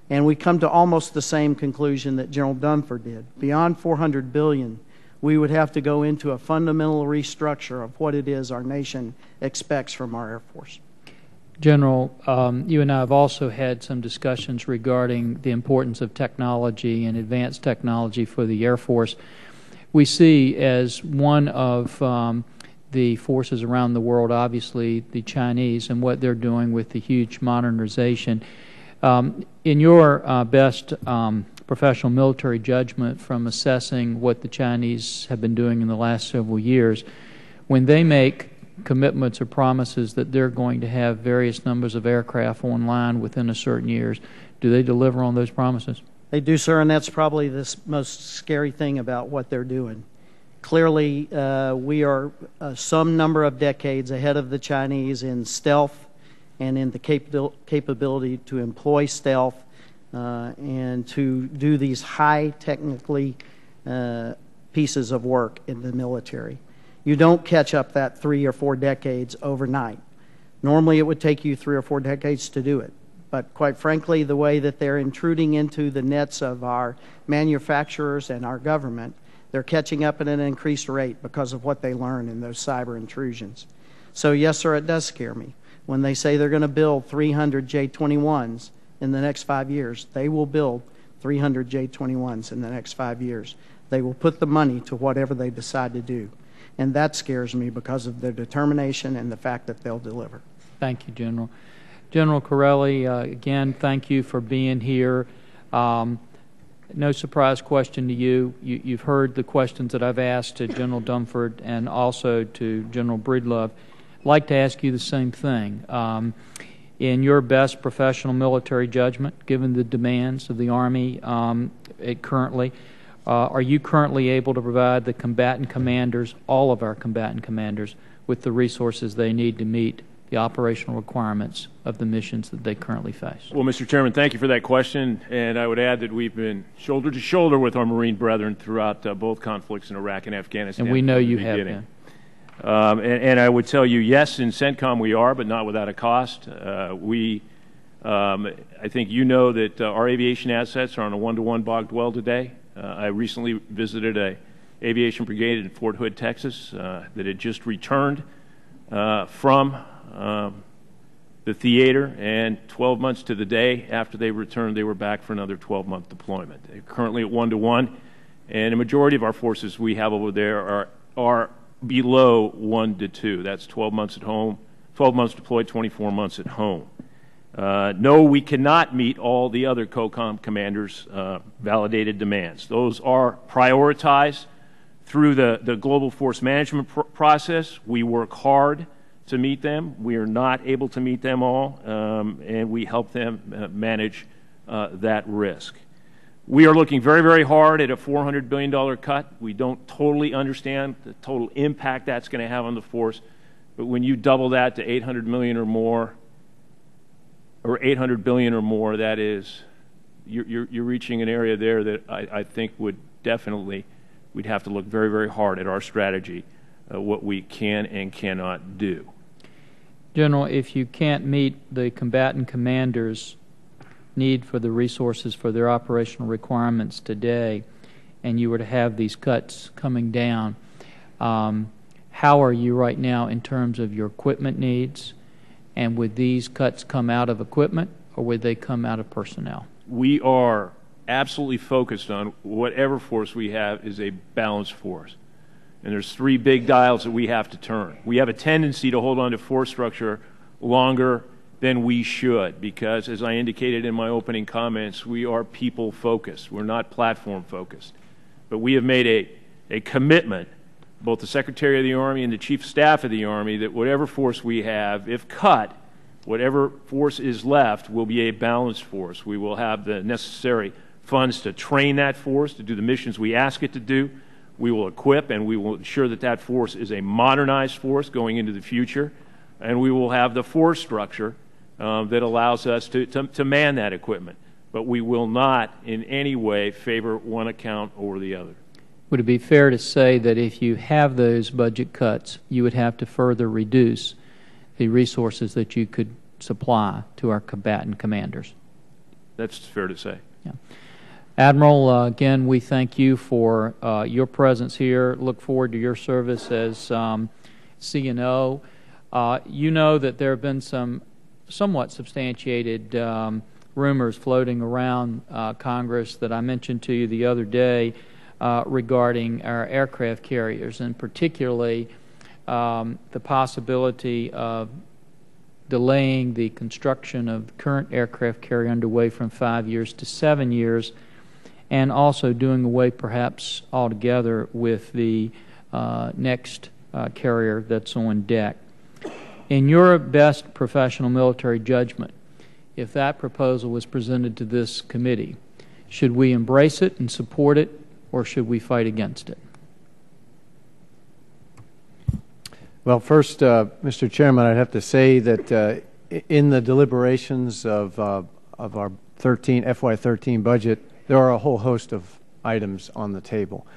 And we come to almost the same conclusion that General Dunford did. Beyond $400 billion, we would have to go into a fundamental restructure of what it is our nation expects from our Air Force. General, you and I have also had some discussions regarding the importance of technology and advanced technology for the Air Force. We see as one of the forces around the world, obviously, the Chinese and what they're doing with the huge modernization. In your best professional military judgment from assessing what the Chinese have been doing in the last several years, when they make commitments or promises that they're going to have various numbers of aircraft online within a certain years, do they deliver on those promises? They do, sir, and that's probably the most scary thing about what they're doing. Clearly, we are some number of decades ahead of the Chinese in stealth and in the capability to employ stealth and to do these high technically pieces of work in the military. You don't catch up that 3 or 4 decades overnight. Normally, it would take you 3 or 4 decades to do it. But quite frankly, the way that they're intruding into the nets of our manufacturers and our government, they're catching up at an increased rate because of what they learn in those cyber intrusions. So yes, sir, it does scare me. When they say they're going to build 300 J-21s in the next 5 years, they will build 300 J-21s in the next 5 years. They will put the money to whatever they decide to do. And that scares me because of their determination and the fact that they'll deliver. Thank you, General. General Corelli, again, thank you for being here. No surprise question to you. You've heard the questions that I've asked to General Dunford and also to General Breedlove. I'd like to ask you the same thing. In your best professional military judgment, given the demands of the Army currently, are you currently able to provide the combatant commanders, all of our combatant commanders, with the resources they need to meet the operational requirements of the missions that they currently face? Well, Mr. Chairman, thank you for that question. And I would add that we've been shoulder to shoulder with our Marine brethren throughout both conflicts in Iraq and Afghanistan. And we know you have been. And I would tell you, yes, in CENTCOM we are, but not without a cost. I think you know that our aviation assets are on a one-to-one bogged well today. I recently visited a aviation brigade in Fort Hood, Texas, that had just returned from the theater, and 12 months to the day after they returned, they were back for another 12-month deployment. They're currently at one-to-one, and a majority of our forces we have over there are below 1-2. That's 12 months at home, 12 months deployed, 24 months at home. No, we cannot meet all the other COCOM commanders' validated demands. Those are prioritized through the global force management process. We work hard to meet them. We are not able to meet them all, and we help them manage that risk. We are looking very, very hard at a $400 billion cut. We don't totally understand the total impact that's going to have on the force, but when you double that to $800 million or more, or $800 billion or more, that is, you're reaching an area there that I think would definitely, we'd have to look very, very hard at our strategy, what we can and cannot do. General, if you can't meet the combatant commanders' need for the resources for their operational requirements today, and you were to have these cuts coming down, how are you right now in terms of your equipment needs? And would these cuts come out of equipment, or would they come out of personnel? We are absolutely focused on whatever force we have is a balanced force. And there's three big dials that we have to turn. We have a tendency to hold on to force structure longer than we should because, as I indicated in my opening comments, we are people-focused. We're not platform-focused. But we have made a commitment, both the Secretary of the Army and the Chief of Staff of the Army, that whatever force we have, if cut, whatever force is left will be a balanced force. We will have the necessary funds to train that force, to do the missions we ask it to do. We will equip and we will ensure that that force is a modernized force going into the future. And we will have the force structure that allows us to man that equipment. But we will not in any way favor one account over the other. Would it be fair to say that if you have those budget cuts, you would have to further reduce the resources that you could supply to our combatant commanders? That's fair to say. Yeah. Admiral, again, we thank you for your presence here. Look forward to your service as CNO. You know that there have been some somewhat substantiated rumors floating around Congress that I mentioned to you the other day regarding our aircraft carriers, and particularly the possibility of delaying the construction of the current aircraft carrier underway from 5 years to 7 years, and also doing away perhaps altogether with the next carrier that's on deck. In your best professional military judgment, if that proposal was presented to this committee, should we embrace it and support it, or should we fight against it? Well, first, Mr. Chairman, I'd have to say that in the deliberations of our FY13 budget, there are a whole host of items on the table.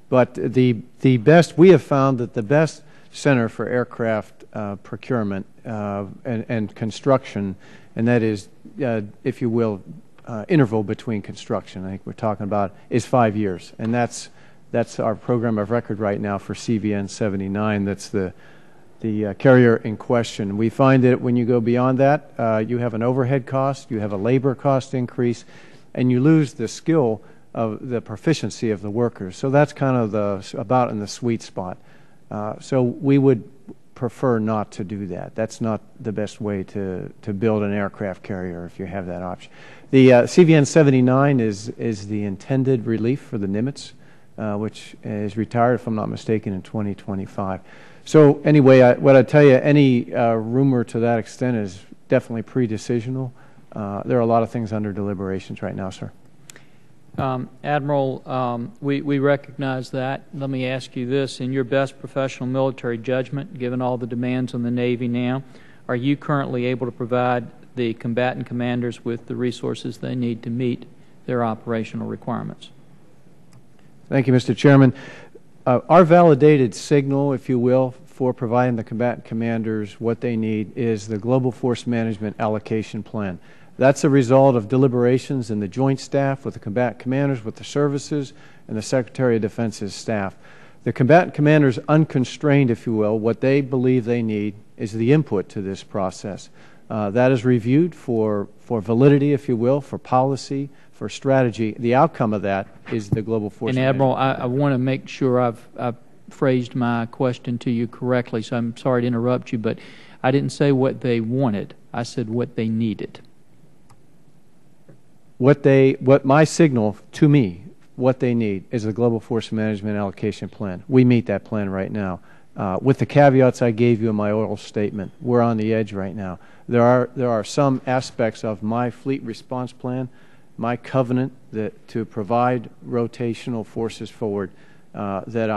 But we have found that the best center for aircraft procurement and construction, and that is, if you will, interval between construction. I think we're talking about is 5 years, and that's our program of record right now for CVN 79. That's the carrier in question. We find that when you go beyond that, you have an overhead cost, you have a labor cost increase, and you lose the skill of the proficiency of the workers. So that's kind of about in the sweet spot. So we would prefer not to do that. That's not the best way to build an aircraft carrier if you have that option. The CVN 79 is the intended relief for the Nimitz, which is retired, if I'm not mistaken, in 2025. So anyway, what I tell you, any rumor to that extent is definitely pre-decisional. There are a lot of things under deliberations right now, sir. Admiral, we recognize that. Let me ask you this. In your best professional military judgment, given all the demands on the Navy now, are you currently able to provide the combatant commanders with the resources they need to meet their operational requirements? Thank you, Mr. Chairman. Our validated signal, if you will, for providing the combatant commanders what they need is the Global Force Management Allocation Plan. That's a result of deliberations in the Joint Staff with the combatant commanders, with the services, and the Secretary of Defense's staff. The combatant commanders, unconstrained, if you will, what they believe they need is the input to this process. That is reviewed for validity, if you will, for policy, for strategy. The outcome of that is the Global Force Management. And Admiral, I want to make sure I've phrased my question to you correctly, so I'm sorry to interrupt you, but I didn't say what they wanted. I said what they needed. What my signal to me, what they need is the Global Force Management Allocation Plan. We meet that plan right now. With the caveats I gave you in my oral statement, we're on the edge right now. There are some aspects of my fleet response plan, my covenant to provide rotational forces forward that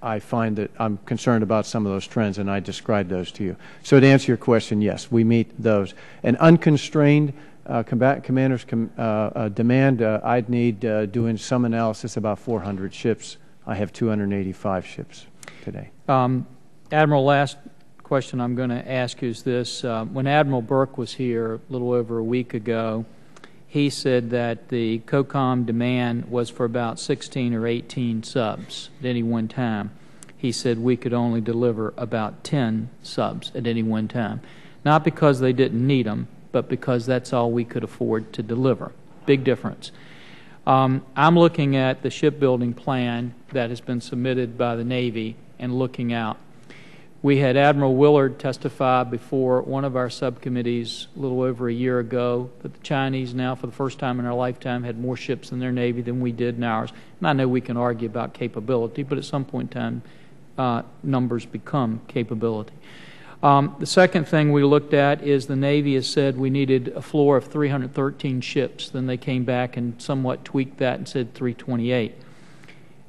I find that I'm concerned about some of those trends, and I described those to you. So to answer your question, yes, we meet those. And unconstrained combatant commanders demand, I'd need doing some analysis about 400 ships. I have 285 ships today. Admiral, last question I'm going to ask you is this. When Admiral Burke was here a little over a week ago, he said that the COCOM demand was for about 16 or 18 subs at any one time. He said we could only deliver about 10 subs at any one time. Not because they didn't need them, but because that's all we could afford to deliver. Big difference. I'm looking at the shipbuilding plan that has been submitted by the Navy and looking out. We had Admiral Willard testify before one of our subcommittees a little over a year ago that the Chinese now, for the first time in our lifetime, had more ships in their Navy than we did in ours. And I know we can argue about capability, but at some point in time, numbers become capability. The second thing we looked at is the Navy has said we needed a floor of 313 ships. Then they came back and somewhat tweaked that and said 328.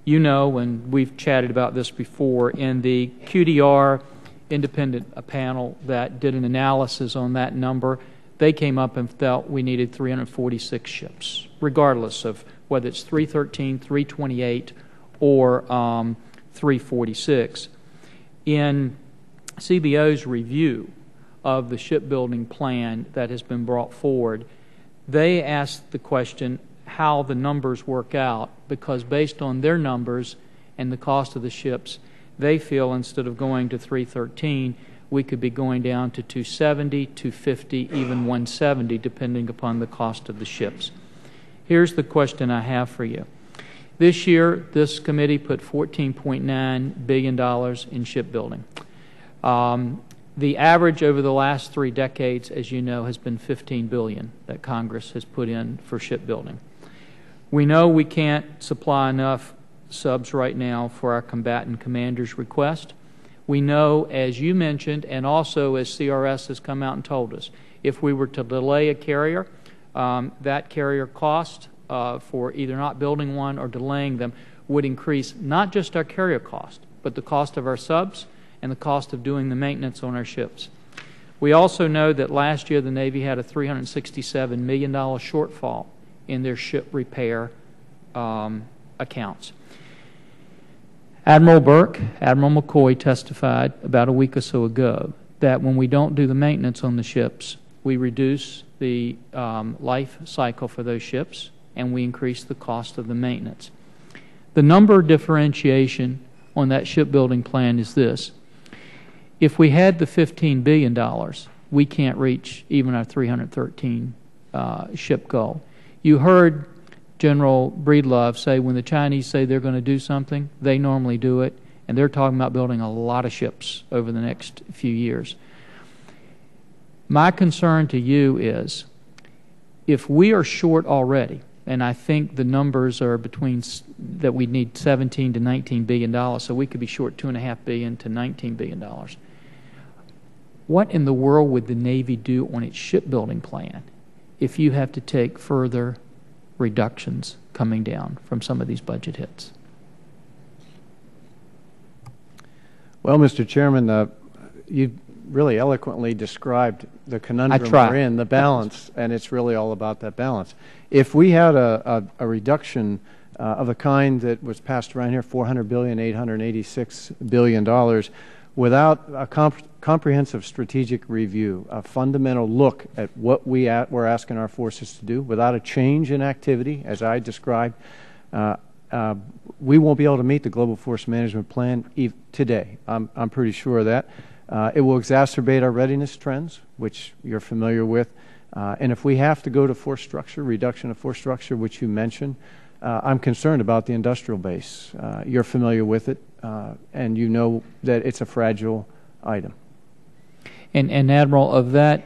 You know, and we've chatted about this before, in the QDR independent panel that did an analysis on that number, they came up and felt we needed 346 ships, regardless of whether it's 313, 328, or 346. In CBO's review of the shipbuilding plan that has been brought forward, they asked the question how the numbers work out, because based on their numbers and the cost of the ships, they feel instead of going to 313, we could be going down to 270, 250, even 170, depending upon the cost of the ships. Here's the question I have for you. This year, this committee put $14.9 billion in shipbuilding. The average over the last 3 decades, as you know, has been $15 billion that Congress has put in for shipbuilding. We know we can't supply enough subs right now for our combatant commanders' request. We know, as you mentioned, and also as CRS has come out and told us, if we were to delay a carrier, that carrier cost for either not building one or delaying them would increase not just our carrier cost, but the cost of our subs and the cost of doing the maintenance on our ships. We also know that last year the Navy had a $367 million shortfall in their ship repair accounts. Admiral Burke, Admiral McCoy testified about a week or so ago that when we don't do the maintenance on the ships, we reduce the life cycle for those ships and we increase the cost of the maintenance. The number differentiation on that shipbuilding plan is this. If we had the $15 billion, we can't reach even our 313 ship goal. You heard General Breedlove say when the Chinese say they're going to do something, they normally do it, and they're talking about building a lot of ships over the next few years. My concern to you is if we are short already, and I think the numbers are between that we need 17 to 19 billion dollars, so we could be short $2.5 billion to $19 billion. What in the world would the Navy do on its shipbuilding plan if you have to take further reductions coming down from some of these budget hits? Well, Mr. Chairman, you really eloquently described the conundrum we're in, the balance, and it's really all about that balance. If we had a reduction of the kind that was passed around here, $400 billion, $886 billion, without a comprehensive strategic review, a fundamental look at what we're asking our forces to do, without a change in activity, as I described, we won't be able to meet the Global Force Management Plan today. I'm pretty sure of that. It will exacerbate our readiness trends, which you're familiar with. And if we have to go to force structure, reduction of force structure, which you mentioned, I'm concerned about the industrial base. You're familiar with it, and you know that it's a fragile item. And Admiral, of that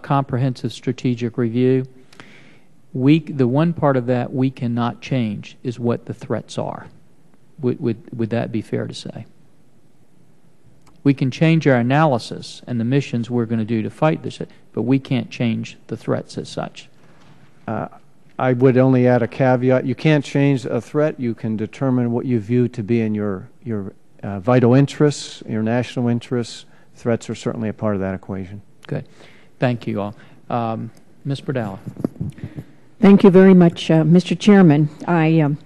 comprehensive strategic review, the one part of that we cannot change is what the threats are. Would that be fair to say? We can change our analysis and the missions we're going to do to fight this, but we can't change the threats as such. I would only add a caveat. You can't change a threat. You can determine what you view to be in your vital interests, your national interests. Threats are certainly a part of that equation. Good. Thank you all. Ms. Berdalla. Thank you very much, Mr. Chairman. I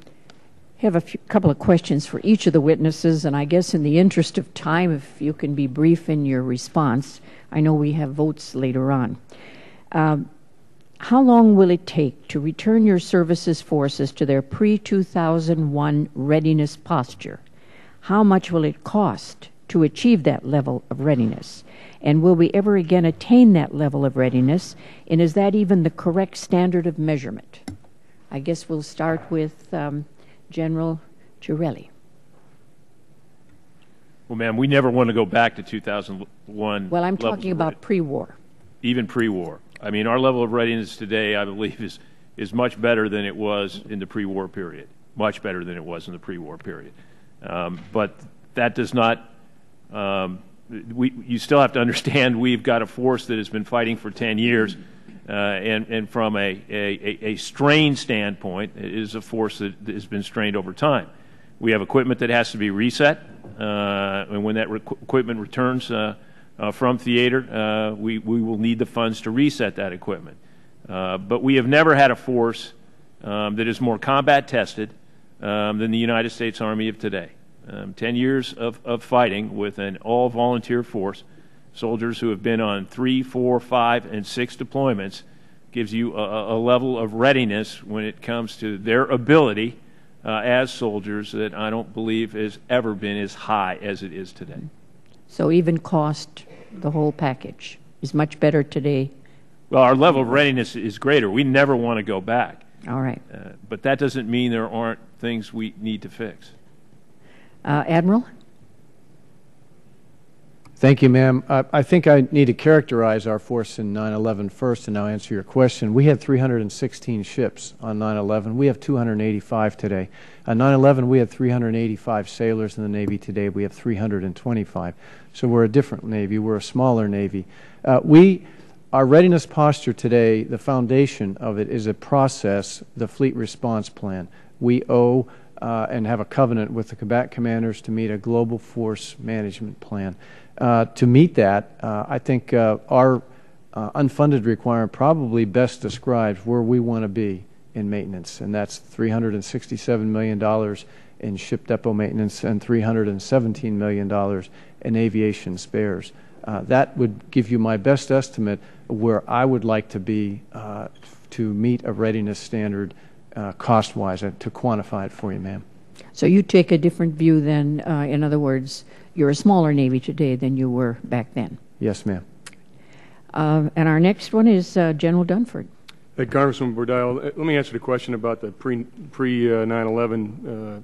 have a couple of questions for each of the witnesses, and I guess in the interest of time, if you can be brief in your response. I know we have votes later on. How long will it take to return your services forces to their pre-2001 readiness posture? How much will it cost to achieve that level of readiness? And will we ever again attain that level of readiness? And is that even the correct standard of measurement? I guess we'll start with General Girelli. Well, ma'am, we never want to go back to 2001. Well, I'm talking about pre-war. Even pre-war. I mean, our level of readiness today, I believe, is much better than it was in the pre-war period. Much better than it was in the pre-war period. But that does not. You still have to understand we've got a force that has been fighting for 10 years, and from a strain standpoint, it is a force that has been strained over time. We have equipment that has to be reset, and when that equipment returns from theater, we will need the funds to reset that equipment. But we have never had a force that is more combat tested than the United States Army of today. 10 years of fighting with an all-volunteer force, soldiers who have been on 3, 4, 5, and 6 deployments, gives you a level of readiness when it comes to their ability as soldiers that I don't believe has ever been as high as it is today. So even cost, the whole package, is much better today? Well, our level of readiness is greater. We never want to go back. All right. But that doesn't mean there aren't things we need to fix. Admiral? Thank you, ma'am. I think I need to characterize our force in 9/11 first and now answer your question. We had 316 ships on 9/11. We have 285 today. On 9/11, we had 385 sailors in the Navy. Today, we have 325. So we're a different Navy. We're a smaller Navy. Our readiness posture today, the foundation of it is a process, the Fleet Response Plan. We owe and have a covenant with the combatant commanders to meet a global force management plan. To meet that, I think our unfunded requirement probably best describes where we want to be in maintenance, and that's $367 million in ship depot maintenance and $317 million in aviation spares. That would give you my best estimate of where I would like to be to meet a readiness standard cost-wise, to quantify it for you, ma'am. So you take a different view than, in other words, you're a smaller Navy today than you were back then. Yes, ma'am. And our next one is General Dunford. Hey, Congressman Bordile, let me answer the question about the pre-9/11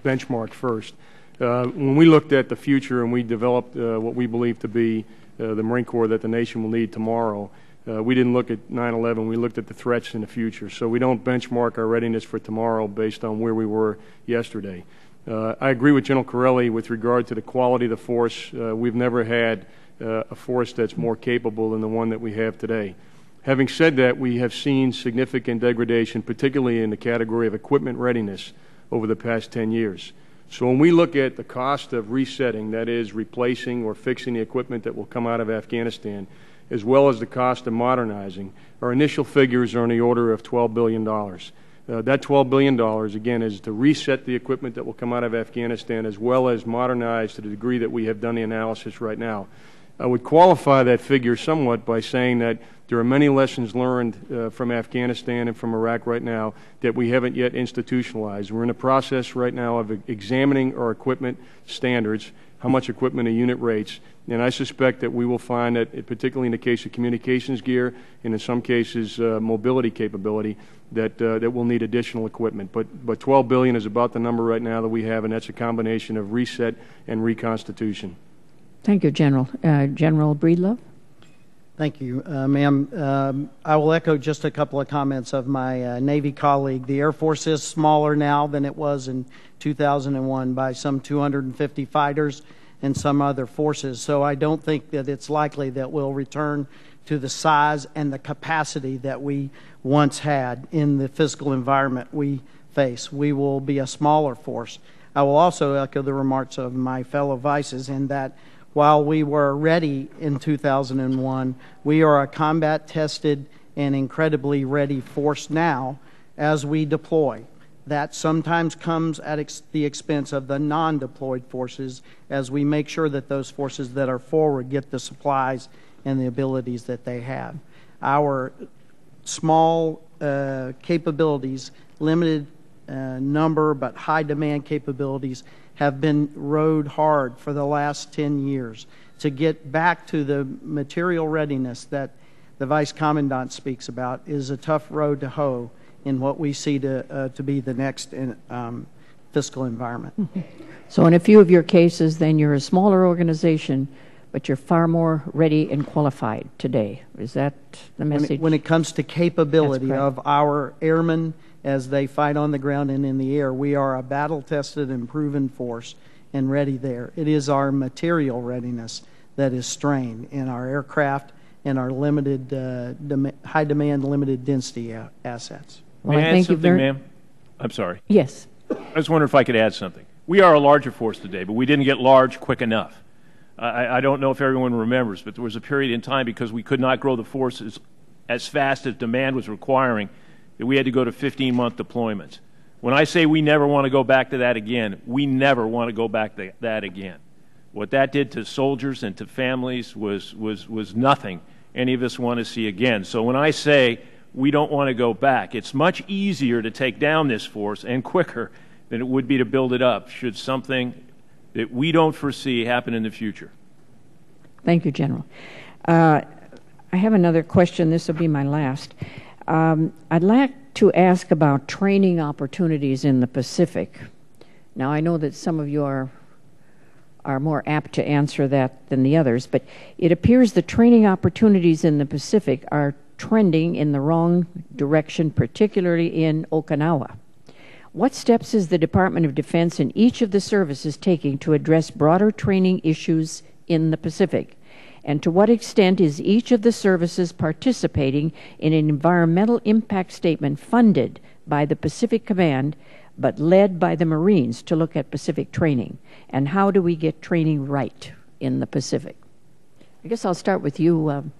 benchmark first. When we looked at the future and we developed what we believe to be the Marine Corps that the nation will need tomorrow, we didn't look at 9/11. We looked at the threats in the future. So we don't benchmark our readiness for tomorrow based on where we were yesterday. I agree with General Corelli with regard to the quality of the force. We've never had a force that's more capable than the one that we have today. Having said that, we have seen significant degradation, particularly in the category of equipment readiness over the past 10 years. So when we look at the cost of resetting, that is replacing or fixing the equipment that will come out of Afghanistan, as well as the cost of modernizing, our initial figures are on the order of $12 billion. That $12 billion, again, is to reset the equipment that will come out of Afghanistan, as well as modernize to the degree that we have done the analysis right now. I would qualify that figure somewhat by saying that there are many lessons learned from Afghanistan and from Iraq right now that we haven't yet institutionalized. We're in the process right now of examining our equipment standards, how much equipment a unit rates, and I suspect that we will find that, particularly in the case of communications gear and in some cases mobility capability, that we'll need additional equipment. But $12 billion is about the number right now that we have, and that's a combination of reset and reconstitution. Thank you, General. General Breedlove? Thank you, ma'am. I will echo just a couple of comments of my Navy colleague. The Air Force is smaller now than it was in 2001 by some 250 fighters and some other forces. So I don't think that it's likely that we'll return to the size and the capacity that we once had in the physical environment we face. We will be a smaller force. I will also echo the remarks of my fellow vices in that while we were ready in 2001, we are a combat-tested and incredibly ready force now as we deploy. That sometimes comes at the expense of the non-deployed forces as we make sure that those forces that are forward get the supplies and the abilities that they have. Our small capabilities, limited number but high demand capabilities, have been rode hard for the last 10 years. To get back to the material readiness that the Vice Commandant speaks about is a tough road to hoe in what we see to be the next fiscal environment. So in a few of your cases, then you're a smaller organization, but you're far more ready and qualified today. Is that the message? When it comes to capability of our airmen as they fight on the ground and in the air, we are a battle-tested and proven force and ready there. It is our material readiness that is strained in our aircraft and our limited, high-demand, limited density assets. Well, May I add something, ma'am? I'm sorry. Yes. I just wonder if I could add something. We are a larger force today, but we didn't get large quick enough. I don't know if everyone remembers, but there was a period in time because we could not grow the forces as fast as demand was requiring that we had to go to 15-month deployments. When I say we never want to go back to that again, we never want to go back to that again. What that did to soldiers and to families was nothing any of us want to see again. So when I say we don't want to go back, it's much easier to take down this force and quicker than it would be to build it up should something that we don't foresee happen in the future. Thank you, General. I have another question. This will be my last. I'd like to ask about training opportunities in the Pacific. Now, I know that some of you are more apt to answer that than the others, but it appears the training opportunities in the Pacific are trending in the wrong direction, particularly in Okinawa. What steps is the Department of Defense and each of the services taking to address broader training issues in the Pacific? And to what extent is each of the services participating in an environmental impact statement funded by the Pacific Command but led by the Marines to look at Pacific training? And how do we get training right in the Pacific? I guess I'll start with you,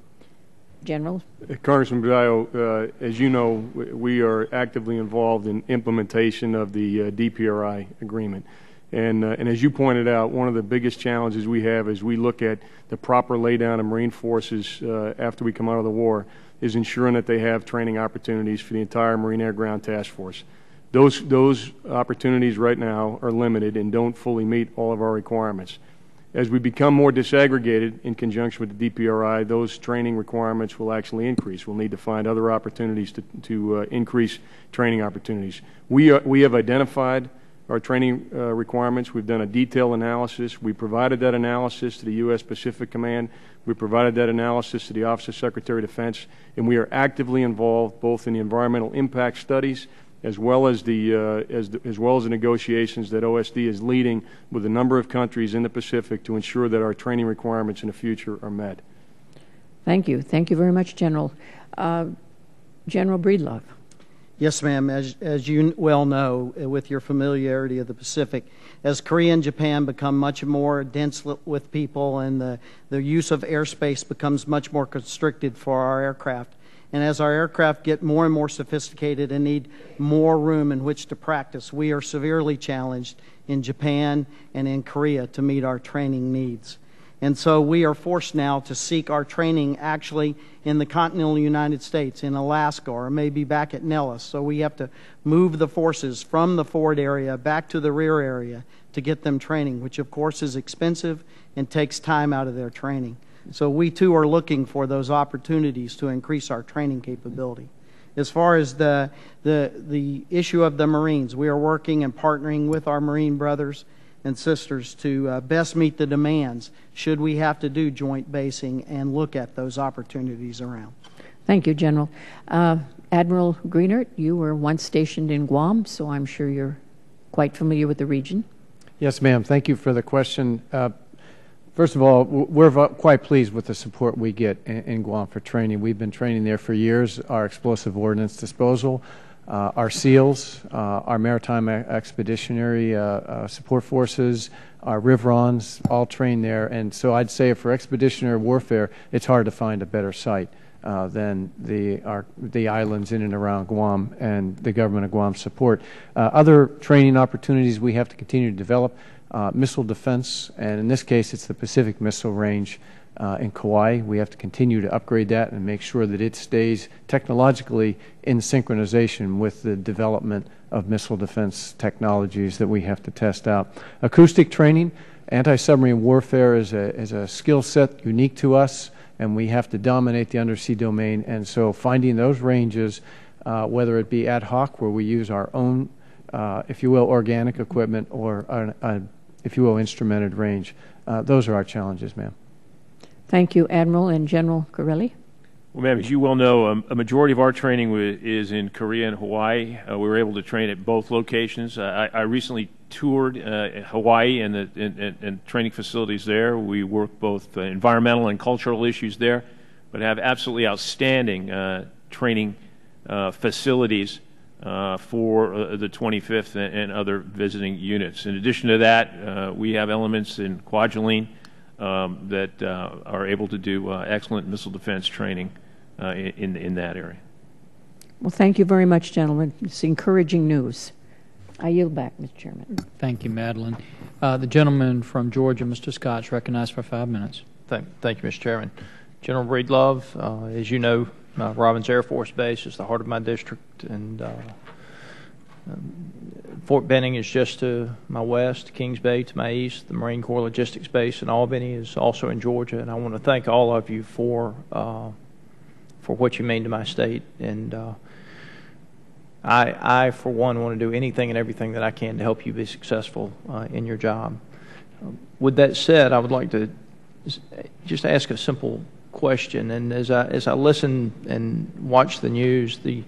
General? Congressman Badillo, as you know, we are actively involved in implementation of the DPRI agreement. And as you pointed out, one of the biggest challenges we have as we look at the proper laydown of Marine forces after we come out of the war is ensuring that they have training opportunities for the entire Marine Air Ground Task Force. Those opportunities right now are limited and don't fully meet all of our requirements. As we become more disaggregated in conjunction with the DPRI, those training requirements will actually increase. We'll need to find other opportunities to increase training opportunities. We have identified our training requirements. We've done a detailed analysis. We provided that analysis to the U.S. Pacific Command. We provided that analysis to the Office of Secretary of Defense, and we are actively involved both in the environmental impact studies as well as the negotiations that OSD is leading with a number of countries in the Pacific to ensure that our training requirements in the future are met. Thank you. Thank you very much, General. General Breedlove. Yes, ma'am. As you well know, with your familiarity of the Pacific, as Korea and Japan become much more dense with people and the use of airspace becomes much more constricted for our aircraft, and as our aircraft get more and more sophisticated and need more room in which to practice, we are severely challenged in Japan and in Korea to meet our training needs. And so we are forced now to seek our training actually in the continental United States, in Alaska, or maybe back at Nellis. So we have to move the forces from the forward area back to the rear area to get them training, which of course is expensive and takes time out of their training. So we too are looking for those opportunities to increase our training capability. As far as the issue of the Marines, we are working and partnering with our Marine brothers and sisters to best meet the demands should we have to do joint basing and look at those opportunities around. Thank you, General. Admiral Greenert, you were once stationed in Guam, so I'm sure you're quite familiar with the region. Yes, ma'am. Thank you for the question. First of all, we're quite pleased with the support we get in Guam for training. We've been training there for years. Our explosive ordnance disposal, our SEALs, our maritime expeditionary support forces, our Riverons, all train there. And so I'd say for expeditionary warfare, it's hard to find a better site than the islands in and around Guam and the government of Guam's support. Other training opportunities we have to continue to develop. Missile defense, and in this case it's the Pacific Missile Range in Kauai. We have to continue to upgrade that and make sure that it stays technologically in synchronization with the development of missile defense technologies that we have to test out. Acoustic training, anti-submarine warfare is a skill set unique to us, and we have to dominate the undersea domain, and so finding those ranges, whether it be ad hoc where we use our own if you will, organic equipment, or if you will, instrumented range. Those are our challenges, ma'am. Thank you, Admiral. And General Corelli? Well, ma'am, as you well know, a majority of our training is in Korea and Hawaii. We were able to train at both locations. I recently toured Hawaii and training facilities there. We work both environmental and cultural issues there, but have absolutely outstanding training facilities for the 25th and other visiting units. In addition to that, we have elements in Kwajalein that are able to do excellent missile defense training in that area. Well, thank you very much, gentlemen. It's encouraging news. I yield back, Mr. Chairman. Thank you, Madeline. The gentleman from Georgia, Mr. Scott, is recognized for 5 minutes. Thank you, Mr. Chairman. General Breedlove, as you know, Robins Air Force Base is the heart of my district, and Fort Benning is just to my west, Kings Bay to my east, the Marine Corps Logistics Base in Albany is also in Georgia, and I want to thank all of you for what you mean to my state. And I, for one, want to do anything and everything that I can to help you be successful in your job. With that said, I would like to just ask a simple question. And as I listen and watch the news, the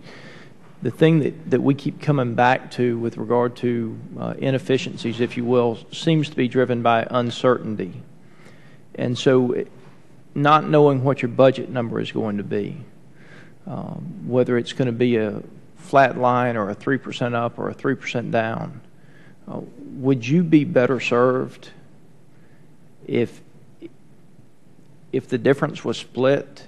thing that we keep coming back to with regard to inefficiencies, if you will, seems to be driven by uncertainty. And so not knowing what your budget number is going to be, whether it's going to be a flat line or a 3% up or a 3% down, would you be better served if the difference was split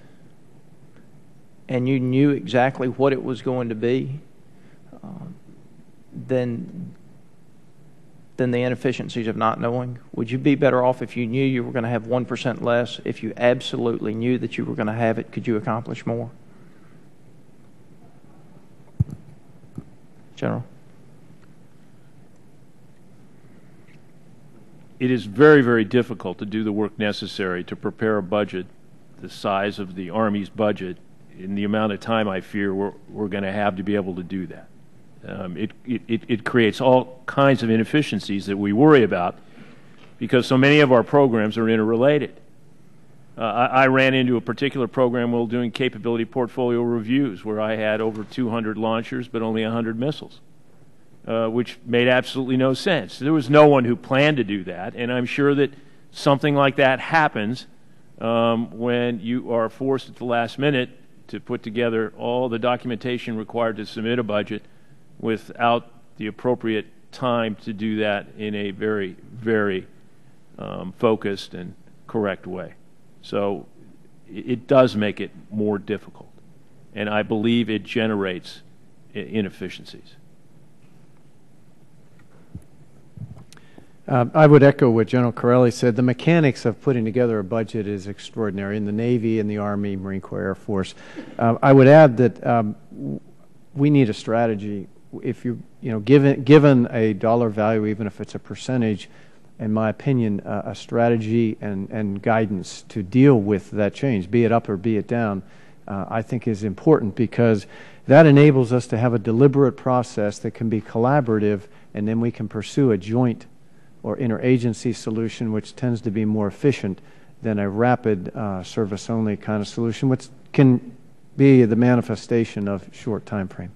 and you knew exactly what it was going to be, than the inefficiencies of not knowing? Would you be better off if you knew you were going to have 1% less? If you absolutely knew that you were going to have it, could you accomplish more? General? It is very, very difficult to do the work necessary to prepare a budget the size of the Army's budget in the amount of time I fear we're going to have to be able to do that. It creates all kinds of inefficiencies that we worry about because so many of our programs are interrelated. I ran into a particular program while doing capability portfolio reviews where I had over 200 launchers but only 100 missiles, which made absolutely no sense. There was no one who planned to do that, and I'm sure that something like that happens when you are forced at the last minute to put together all the documentation required to submit a budget without the appropriate time to do that in a very, very focused and correct way. So it does make it more difficult, and I believe it generates inefficiencies. I would echo what General Corelli said. The mechanics of putting together a budget is extraordinary in the Navy, in the Army, Marine Corps, Air Force. I would add that we need a strategy. If given a dollar value, even if it's a percentage, in my opinion, a strategy and guidance to deal with that change, be it up or be it down, I think is important because that enables us to have a deliberate process that can be collaborative, and then we can pursue a joint or interagency solution, which tends to be more efficient than a rapid service-only kind of solution, which can be the manifestation of short time frame.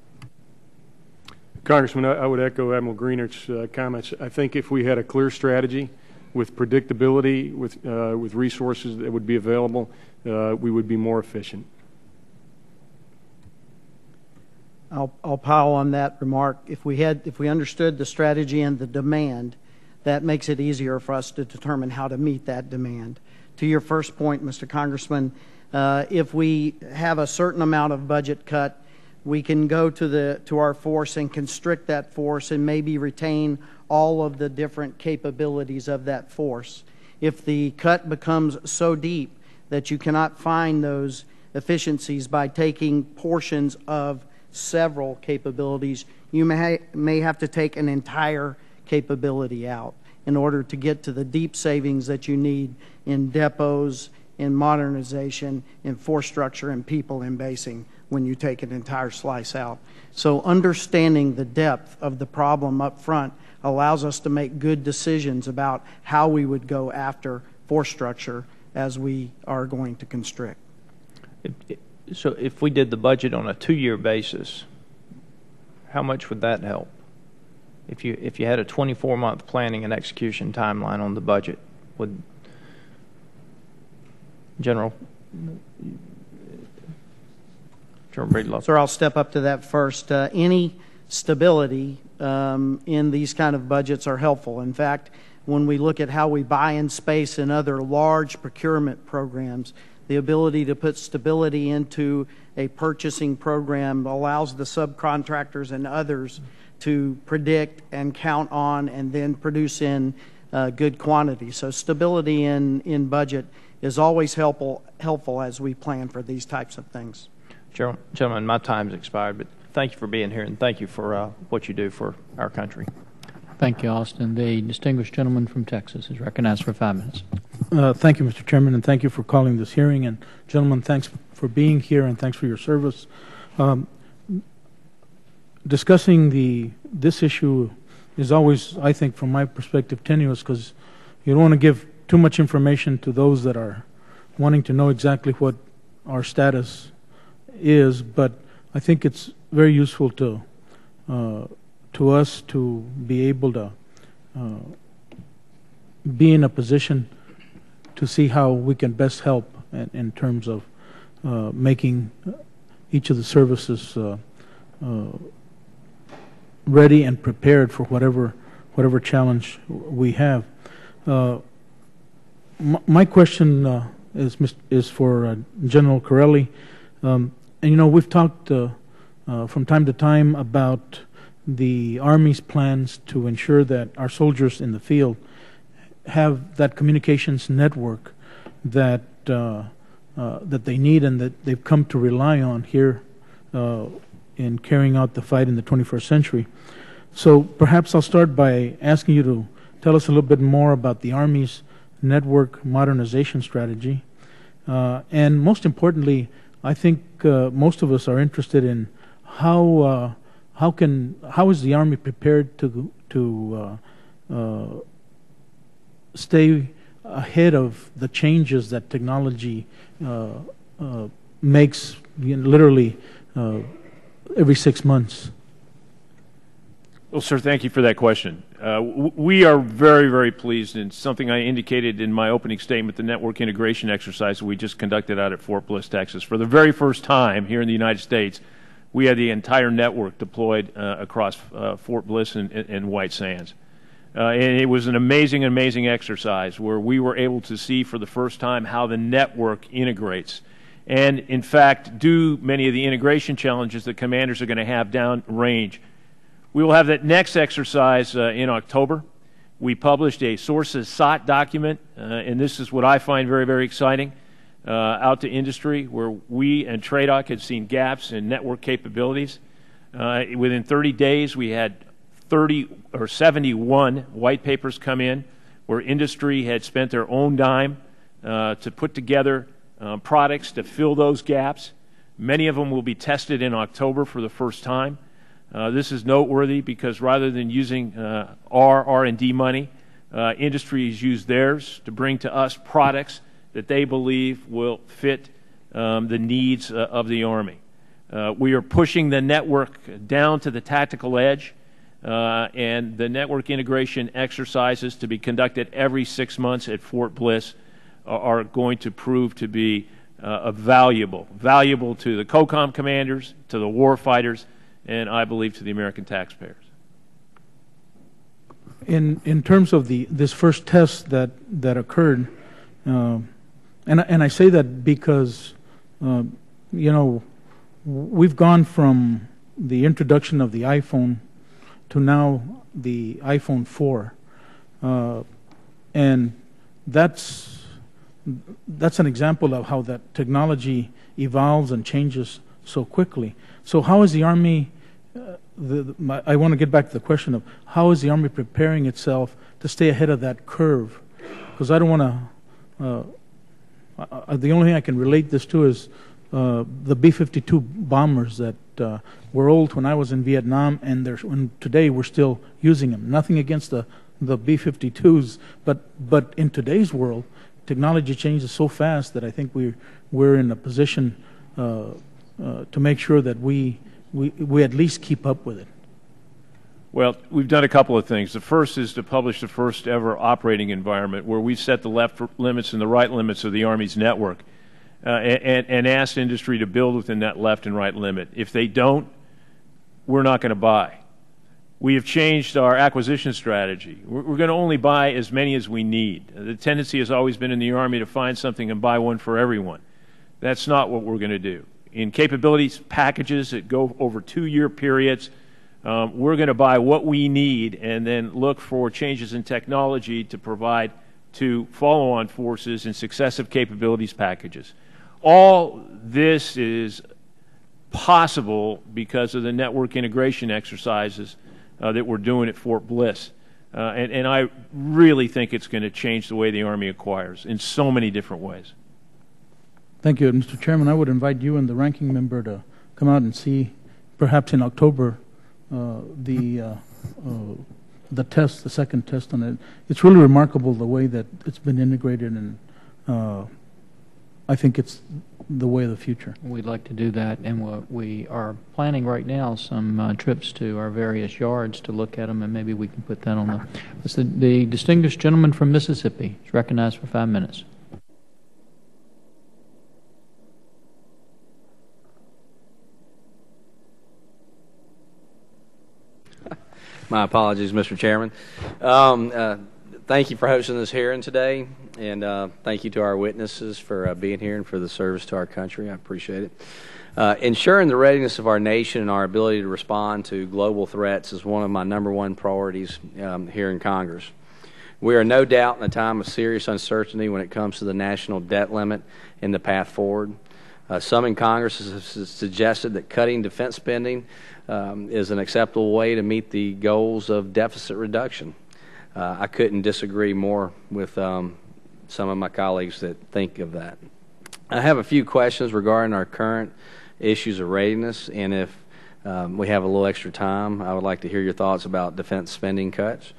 Congressman, I would echo Admiral Greener's comments. I think if we had a clear strategy with predictability, with resources that would be available, we would be more efficient. I'll pile on that remark. If we understood the strategy and the demand, that makes it easier for us to determine how to meet that demand. To your first point, Mr. Congressman, if we have a certain amount of budget cut, we can go to our force and constrict that force and maybe retain all of the different capabilities of that force. If the cut becomes so deep that you cannot find those efficiencies by taking portions of several capabilities, you may have to take an entire capability out in order to get to the deep savings that you need in depots, in modernization, in force structure, and people in basing when you take an entire slice out. So understanding the depth of the problem up front allows us to make good decisions about how we would go after force structure as we are going to constrict. So if we did the budget on a 2-year basis, how much would that help? If you had a 24-month planning and execution timeline on the budget, would General Breedlove? Sir, I'll step up to that first. Any stability in these kind of budgets are helpful. In fact, when we look at how we buy in space and other large procurement programs, the ability to put stability into a purchasing program allows the subcontractors and others to predict and count on and then produce in good quantity. So stability in budget is always helpful as we plan for these types of things. Gentlemen, my time's expired, but thank you for being here and thank you for what you do for our country. Thank you, Austin. The distinguished gentleman from Texas is recognized for 5 minutes. Thank you, Mr. Chairman, and thank you for calling this hearing. And gentlemen, thanks for being here and thanks for your service. Discussing this issue is always, I think, from my perspective, tenuous because you don't want to give too much information to those that are wanting to know exactly what our status is. But I think it's very useful to us to be able to be in a position to see how we can best help in terms of making each of the services ready and prepared for whatever challenge we have. My question is for General Corelli. you know, we've talked from time to time about the Army's plans to ensure that our soldiers in the field have that communications network that that they need and that they've come to rely on here in carrying out the fight in the 21st century. So perhaps I'll start by asking you to tell us a little bit more about the Army's network modernization strategy. And most importantly, I think most of us are interested in how is the Army prepared to stay ahead of the changes that technology makes, you know, literally every 6 months. Well, sir, thank you for that question. We are very, very pleased, and something I indicated in my opening statement, the network integration exercise we just conducted out at Fort Bliss, Texas. For the very first time here in the United States, we had the entire network deployed across Fort Bliss and White Sands. And it was an amazing, amazing exercise where we were able to see for the first time how the network integrates and, in fact, do many of the integration challenges that commanders are going to have downrange. We will have that next exercise in October. We published a sources sought document, and this is what I find very, very exciting, out to industry, where we and TRADOC had seen gaps in network capabilities. Within 30 days, we had 71 white papers come in where industry had spent their own dime to put together products to fill those gaps. Many of them will be tested in October for the first time. This is noteworthy because rather than using our R&D money, industry has used theirs to bring to us products that they believe will fit the needs of the Army. We are pushing the network down to the tactical edge, and the network integration exercises to be conducted every 6 months at Fort Bliss are going to prove to be valuable to the COCOM commanders, to the war fighters, and I believe to the American taxpayers. In terms of this first test that occurred, and I say that because you know, we've gone from the introduction of the iPhone to now the iPhone 4, and that's an example of how that technology evolves and changes so quickly. So how is the Army, I want to get back to the question of how is the Army preparing itself to stay ahead of that curve? Because I don't want to, the only thing I can relate this to is the B-52 bombers that were old when I was in Vietnam, and today we're still using them. Nothing against the B-52s, but in today's world, technology changes so fast that I think we're in a position to make sure that we at least keep up with it. Well, we've done a couple of things. The first is to publish the first ever operating environment where we set the left limits and the right limits of the Army's network, and asked industry to build within that left and right limit. If they don't, we're not going to buy. We have changed our acquisition strategy. We're going to only buy as many as we need. The tendency has always been in the Army to find something and buy one for everyone. That's not what we're going to do. In capabilities packages that go over 2-year periods, we're going to buy what we need and then look for changes in technology to provide to follow-on forces in successive capabilities packages. All this is possible because of the network integration exercises that we're doing at Fort Bliss. And I really think it's going to change the way the Army acquires in so many different ways. Thank you, Mr. Chairman. I would invite you and the ranking member to come out and see, perhaps in October, the test, the second test on it. It's really remarkable the way that it's been integrated, and I think it's the way of the future. We'd like to do that, and we are planning right now some trips to our various yards to look at them, and maybe we can put that on the distinguished gentleman from Mississippi is recognized for 5 minutes. My apologies, Mr. Chairman. Thank you for hosting this hearing today, and thank you to our witnesses for being here and for the service to our country. I appreciate it. Ensuring the readiness of our nation and our ability to respond to global threats is one of my #1 priorities here in Congress. We are no doubt in a time of serious uncertainty when it comes to the national debt limit and the path forward. Some in Congress have suggested that cutting defense spending is an acceptable way to meet the goals of deficit reduction. I couldn't disagree more with some of my colleagues that think of that. I have a few questions regarding our current issues of readiness, and if we have a little extra time, I would like to hear your thoughts about defense spending cuts.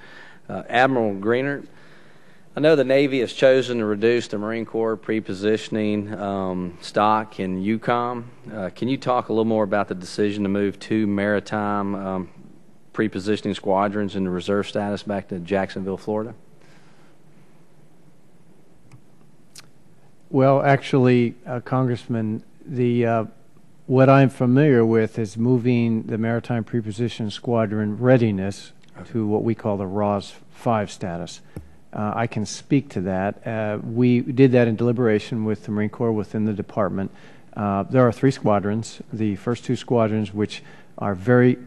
Admiral Greenert, I know the Navy has chosen to reduce the Marine Corps pre-positioning stock in EUCOM. Can you talk a little more about the decision to move 2 maritime pre-positioning squadrons into reserve status back to Jacksonville, Florida? Well, actually, Congressman, what I'm familiar with is moving the Maritime Preposition Squadron Readiness to what we call the ROS 5 status. I can speak to that. We did that in deliberation with the Marine Corps within the department. There are 3 squadrons. The first 2 squadrons, which are very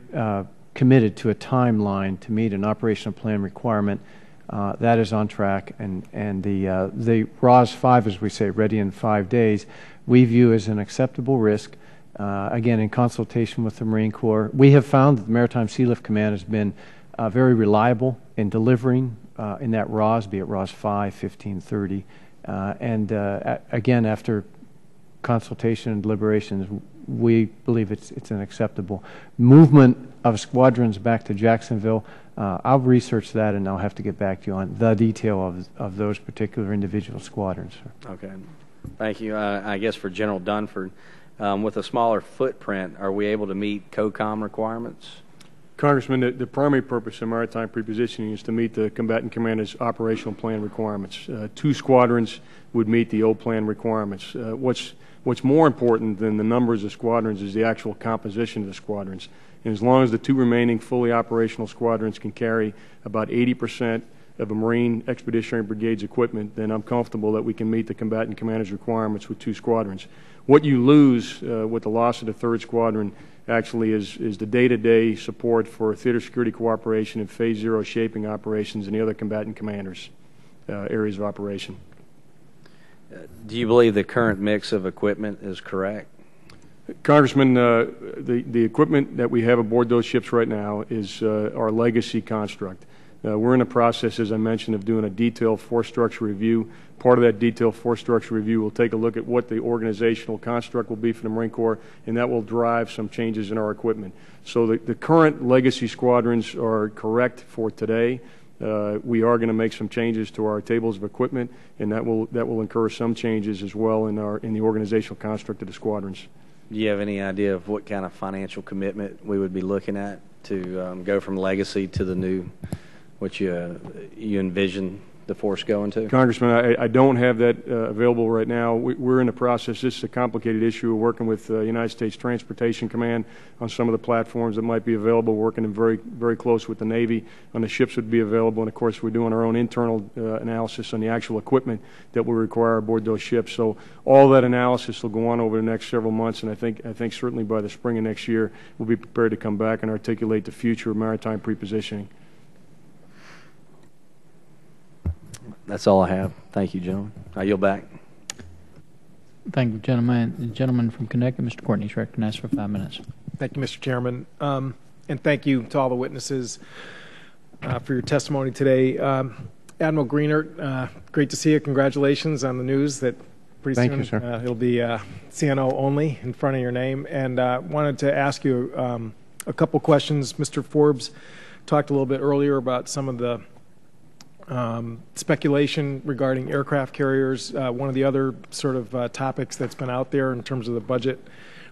committed to a timeline to meet an operational plan requirement, that is on track, and the ROS 5, as we say, ready in 5 days, we view as an acceptable risk. Again, in consultation with the Marine Corps, we have found that the Maritime Sea Lift Command has been very reliable in delivering in that ROS, be it ROS 5, 15, 30, and again, after consultation and deliberations, we believe it's an acceptable movement of squadrons back to Jacksonville. I'll research that, and I'll have to get back to you on the detail of those particular individual squadrons. Okay. Thank you. I guess for General Dunford, with a smaller footprint, are we able to meet COCOM requirements? Congressman, the primary purpose of maritime prepositioning is to meet the combatant commander's operational plan requirements. 2 squadrons would meet the O plan requirements. What's more important than the numbers of squadrons is the actual composition of the squadrons. And as long as the 2 remaining fully operational squadrons can carry about 80% of a Marine Expeditionary Brigade's equipment, then I'm comfortable that we can meet the combatant commander's requirements with 2 squadrons. What you lose with the loss of the 3rd squadron actually is the day-to-day support for theater security cooperation and Phase 0 shaping operations and the other combatant commanders' areas of operation. Do you believe the current mix of equipment is correct? Congressman, the equipment that we have aboard those ships right now is our legacy construct. We're in the process, as I mentioned, of doing a detailed force structure review. Part of that detailed force structure review will take a look at what the organizational construct will be for the Marine Corps, and that will drive some changes in our equipment. So the current legacy squadrons are correct for today. We are going to make some changes to our tables of equipment, and that will incur some changes as well in the organizational construct of the squadrons. Do you have any idea of what kind of financial commitment we would be looking at to go from legacy to the new, what you envision the force going to? Congressman, I don't have that available right now. We're in the process. This is a complicated issue. We're working with the United States Transportation Command on some of the platforms that might be available, working very, very close with the Navy on the ships that would be available. And, of course, we're doing our own internal analysis on the actual equipment that we require aboard those ships. So all that analysis will go on over the next several months, and I think certainly by the spring of next year we'll be prepared to come back and articulate the future of maritime prepositioning. That's all I have. Thank you, gentlemen. I yield back. Thank you, gentlemen. The gentleman from Connecticut, Mr. Courtney, is recognized for 5 minutes. Thank you, Mr. Chairman. And thank you to all the witnesses for your testimony today. Admiral Greenert, great to see you. Congratulations on the news that pretty Thank soon you, sir. It'll be CNO only in front of your name. And wanted to ask you a couple questions. Mr. Forbes talked a little bit earlier about some of the speculation regarding aircraft carriers. One of the other sort of topics that's been out there in terms of the budget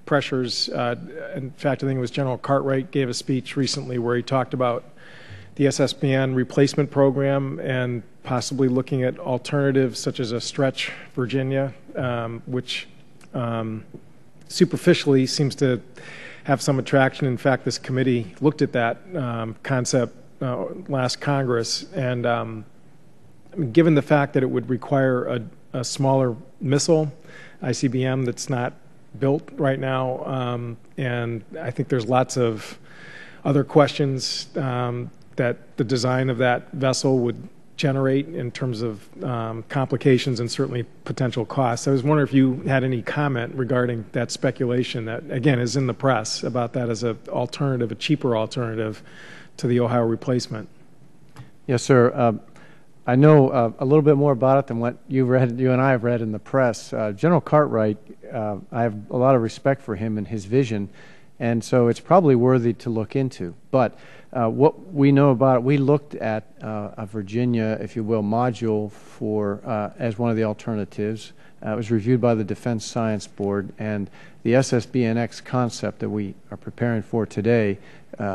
pressures, in fact, I think it was General Cartwright gave a speech recently where he talked about the SSBN replacement program and possibly looking at alternatives such as a Stretch Virginia, which superficially seems to have some attraction. In fact, this committee looked at that concept last Congress, and given the fact that it would require a smaller missile, ICBM, that's not built right now, and I think there's lots of other questions that the design of that vessel would generate in terms of complications and certainly potential costs. I was wondering if you had any comment regarding that speculation that, again, is in the press about that as an alternative, a cheaper alternative to the Ohio replacement. Yes, sir. I know a little bit more about it than what you and I have read in the press. General Cartwright, I have a lot of respect for him and his vision, and so it's probably worthy to look into. But what we know about it, we looked at a Virginia, if you will, module for as one of the alternatives. It was reviewed by the Defense Science Board, and the SSBNX concept that we are preparing for today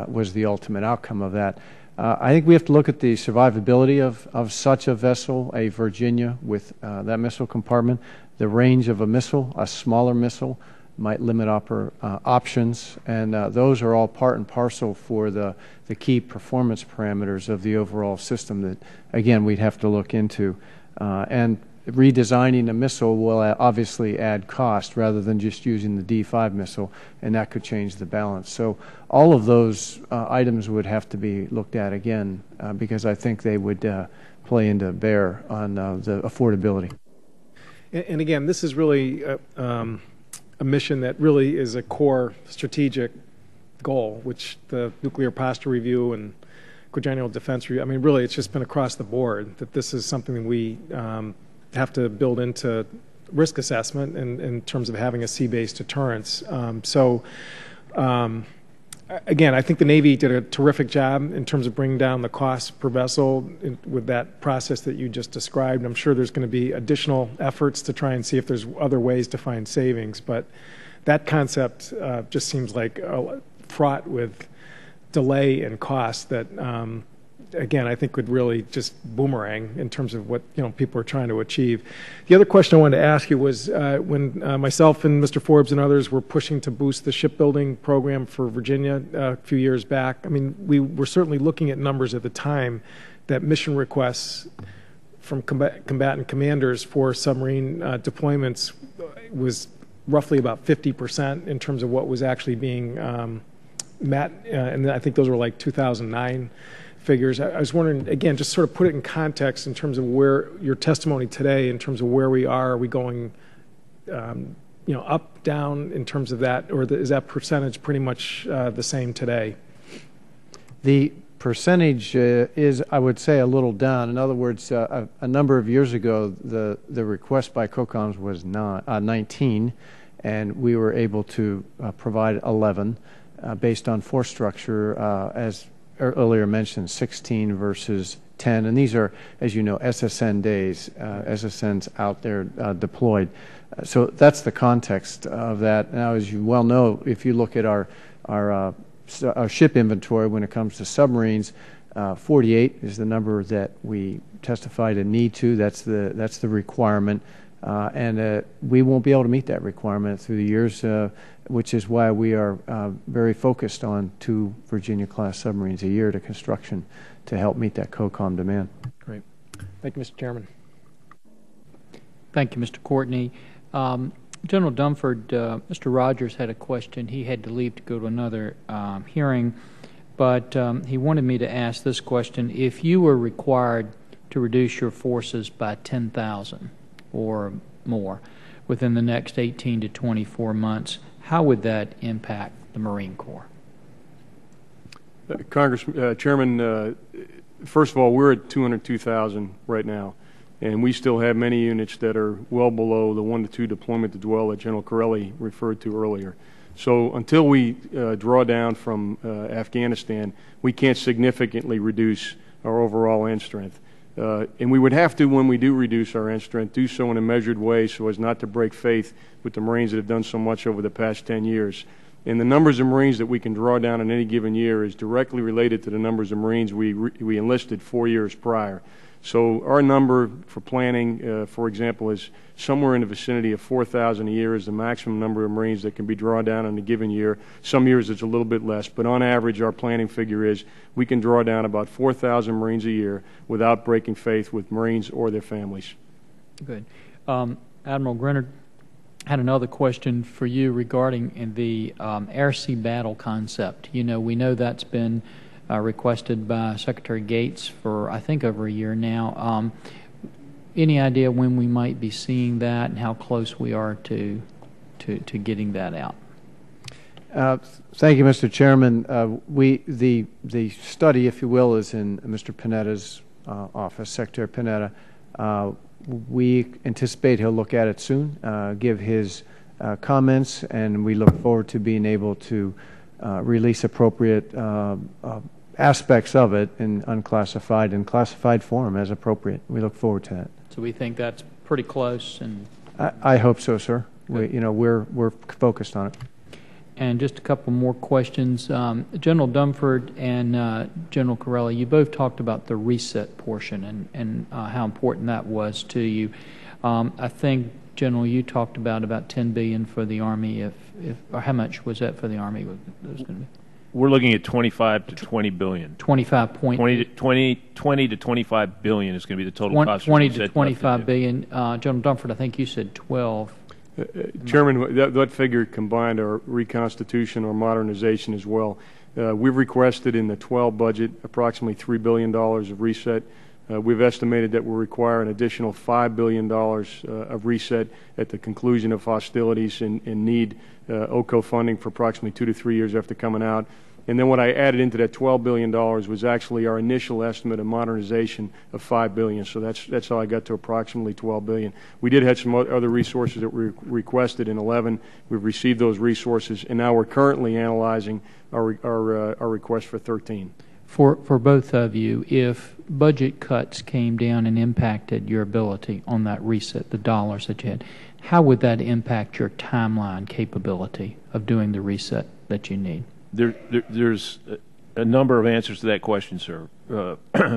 was the ultimate outcome of that. I think we have to look at the survivability of such a vessel, a Virginia, with that missile compartment. The range of a missile, a smaller missile, might limit options, and those are all part and parcel for the key performance parameters of the overall system that, again, we'd have to look into. And redesigning a missile will obviously add cost rather than just using the D5 missile, and that could change the balance. So all of those items would have to be looked at again because I think they would play into bear on the affordability. And again, this is really a mission that really is a core strategic goal, which the Nuclear Posture Review and Quadrennial Defense Review, I mean, really, it's just been across the board that this is something that we have to build into risk assessment in terms of having a sea-based deterrence. Again, I think the Navy did a terrific job in terms of bringing down the cost per vessel with that process that you just described. I'm sure there's going to be additional efforts to try and see if there's other ways to find savings, but that concept just seems like fraught with delay and cost that, again, I think would really just boomerang in terms of what people are trying to achieve. The other question I wanted to ask you was when myself and Mr. Forbes and others were pushing to boost the shipbuilding program for Virginia a few years back, I mean, we were certainly looking at numbers at the time that mission requests from combatant commanders for submarine deployments was roughly about 50% in terms of what was actually being met, and I think those were like 2009 figures. I was wondering, again, just sort of put it in context in terms of where your testimony today, in terms of where we are we going, up, down in terms of that, or is that percentage pretty much the same today? The percentage is, I would say, a little down. In other words, a number of years ago, the request by COCOMs was 19, and we were able to provide 11 based on force structure as earlier mentioned, 16 versus 10, and these are, as you know, SSN days, SSNs out there deployed. So that's the context of that. Now, as you well know, if you look at our ship inventory when it comes to submarines, 48 is the number that we testified a need to. That's the requirement, and we won't be able to meet that requirement through the years, which is why we are very focused on 2 Virginia-class submarines a year to construction to help meet that COCOM demand. Great. Thank you, Mr. Chairman. Thank you, Mr. Courtney. General Dunford, Mr. Rogers had a question. He had to leave to go to another hearing, but he wanted me to ask this question. If you were required to reduce your forces by 10,000 or more within the next 18 to 24 months, how would that impact the Marine Corps? Chairman, first of all, we're at 202,000 right now, and we still have many units that are well below the 1 to 2 deployment to dwell that General Corelli referred to earlier. So until we draw down from Afghanistan, we can't significantly reduce our overall end strength. And we would have to, when we do reduce our end strength, do so in a measured way so as not to break faith with the Marines that have done so much over the past 10 years. And the numbers of Marines that we can draw down in any given year is directly related to the numbers of Marines we enlisted 4 years prior. So our number for planning, for example, is somewhere in the vicinity of 4,000 a year is the maximum number of Marines that can be drawn down in a given year. Some years it's a little bit less, but on average our planning figure is we can draw down about 4,000 Marines a year without breaking faith with Marines or their families. Good. Admiral Grenard? I had another question for you regarding the air-sea battle concept. We know that's been requested by Secretary Gates for, I think, over a year now. Any idea when we might be seeing that and how close we are to getting that out? Thank you, Mr. Chairman. The study, if you will, is in Mr. Panetta's office, Secretary Panetta. We anticipate he'll look at it soon, give his comments, and we look forward to being able to release appropriate aspects of it in unclassified and classified form as appropriate. We look forward to that. So we think that's pretty close, and I hope so, sir. We're focused on it. And just a couple more questions. General Dunford and General Corelli, you both talked about the reset portion and how important that was to you. I think, General, you talked about $10 billion for the Army. Or how much was that for the Army? Was going to be? We're looking at 25 to 20 billion. 25 point 20 to 25 billion is going to be the total cost. 20 to 25 billion. General Dunford, I think you said 12. Chairman, that figure combined our reconstitution or modernization as well. We've requested in the 12 budget approximately $3 billion of reset. We've estimated that we'll require an additional $5 billion of reset at the conclusion of hostilities and need OCO funding for approximately 2 to 3 years after coming out. And then what I added into that $12 billion was actually our initial estimate of modernization of $5 billion. So that's how I got to approximately $12 billion. We did have some other resources that we requested in 11. We've received those resources, and now we're currently analyzing our request for 13. For both of you, if budget cuts came down and impacted your ability on that reset, the dollars that you had, how would that impact your timeline capability of doing the reset that you need? There's a number of answers to that question, sir.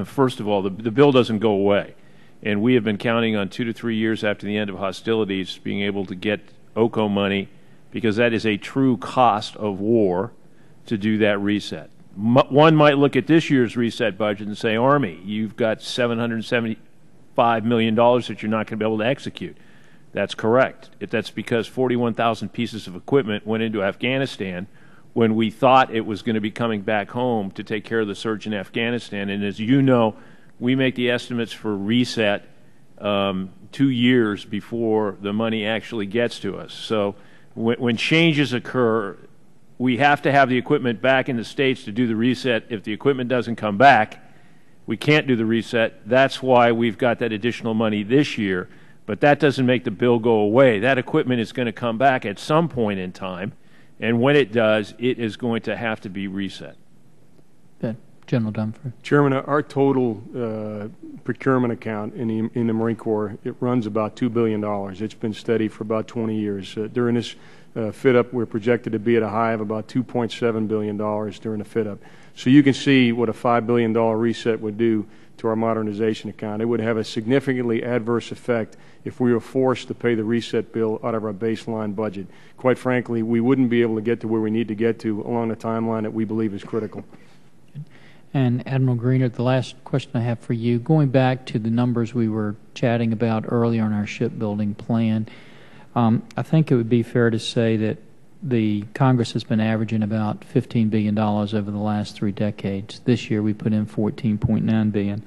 First of all, the bill doesn't go away, and we have been counting on 2 to 3 years after the end of hostilities being able to get OCO money, because that is a true cost of war to do that reset. One might look at this year's reset budget and say, Army, you've got $775 million that you're not going to be able to execute. That's correct. That's because 41,000 pieces of equipment went into Afghanistan when we thought it was going to be coming back home to take care of the surge in Afghanistan. And as you know, we make the estimates for reset 2 years before the money actually gets to us. So when changes occur, we have to have the equipment back in the States to do the reset. If the equipment doesn't come back, we can't do the reset. That's why we've got that additional money this year. But that doesn't make the bill go away. That equipment is going to come back at some point in time. And when it does, it is going to have to be reset. Good. General Dunford. Chairman, our total procurement account in the Marine Corps, it runs about $2 billion. It's been steady for about 20 years. During this fit-up, we're projected to be at a high of about $2.7 billion during the fit-up. So you can see what a $5 billion reset would do to our modernization account. It would have a significantly adverse effect if we were forced to pay the reset bill out of our baseline budget. Quite frankly, we wouldn't be able to get to where we need to get to along the timeline that we believe is critical. And Admiral Greener, the last question I have for you, going back to the numbers we were chatting about earlier on our shipbuilding plan, I think it would be fair to say that the Congress has been averaging about $15 billion over the last 3 decades. This year we put in $14.9 billion.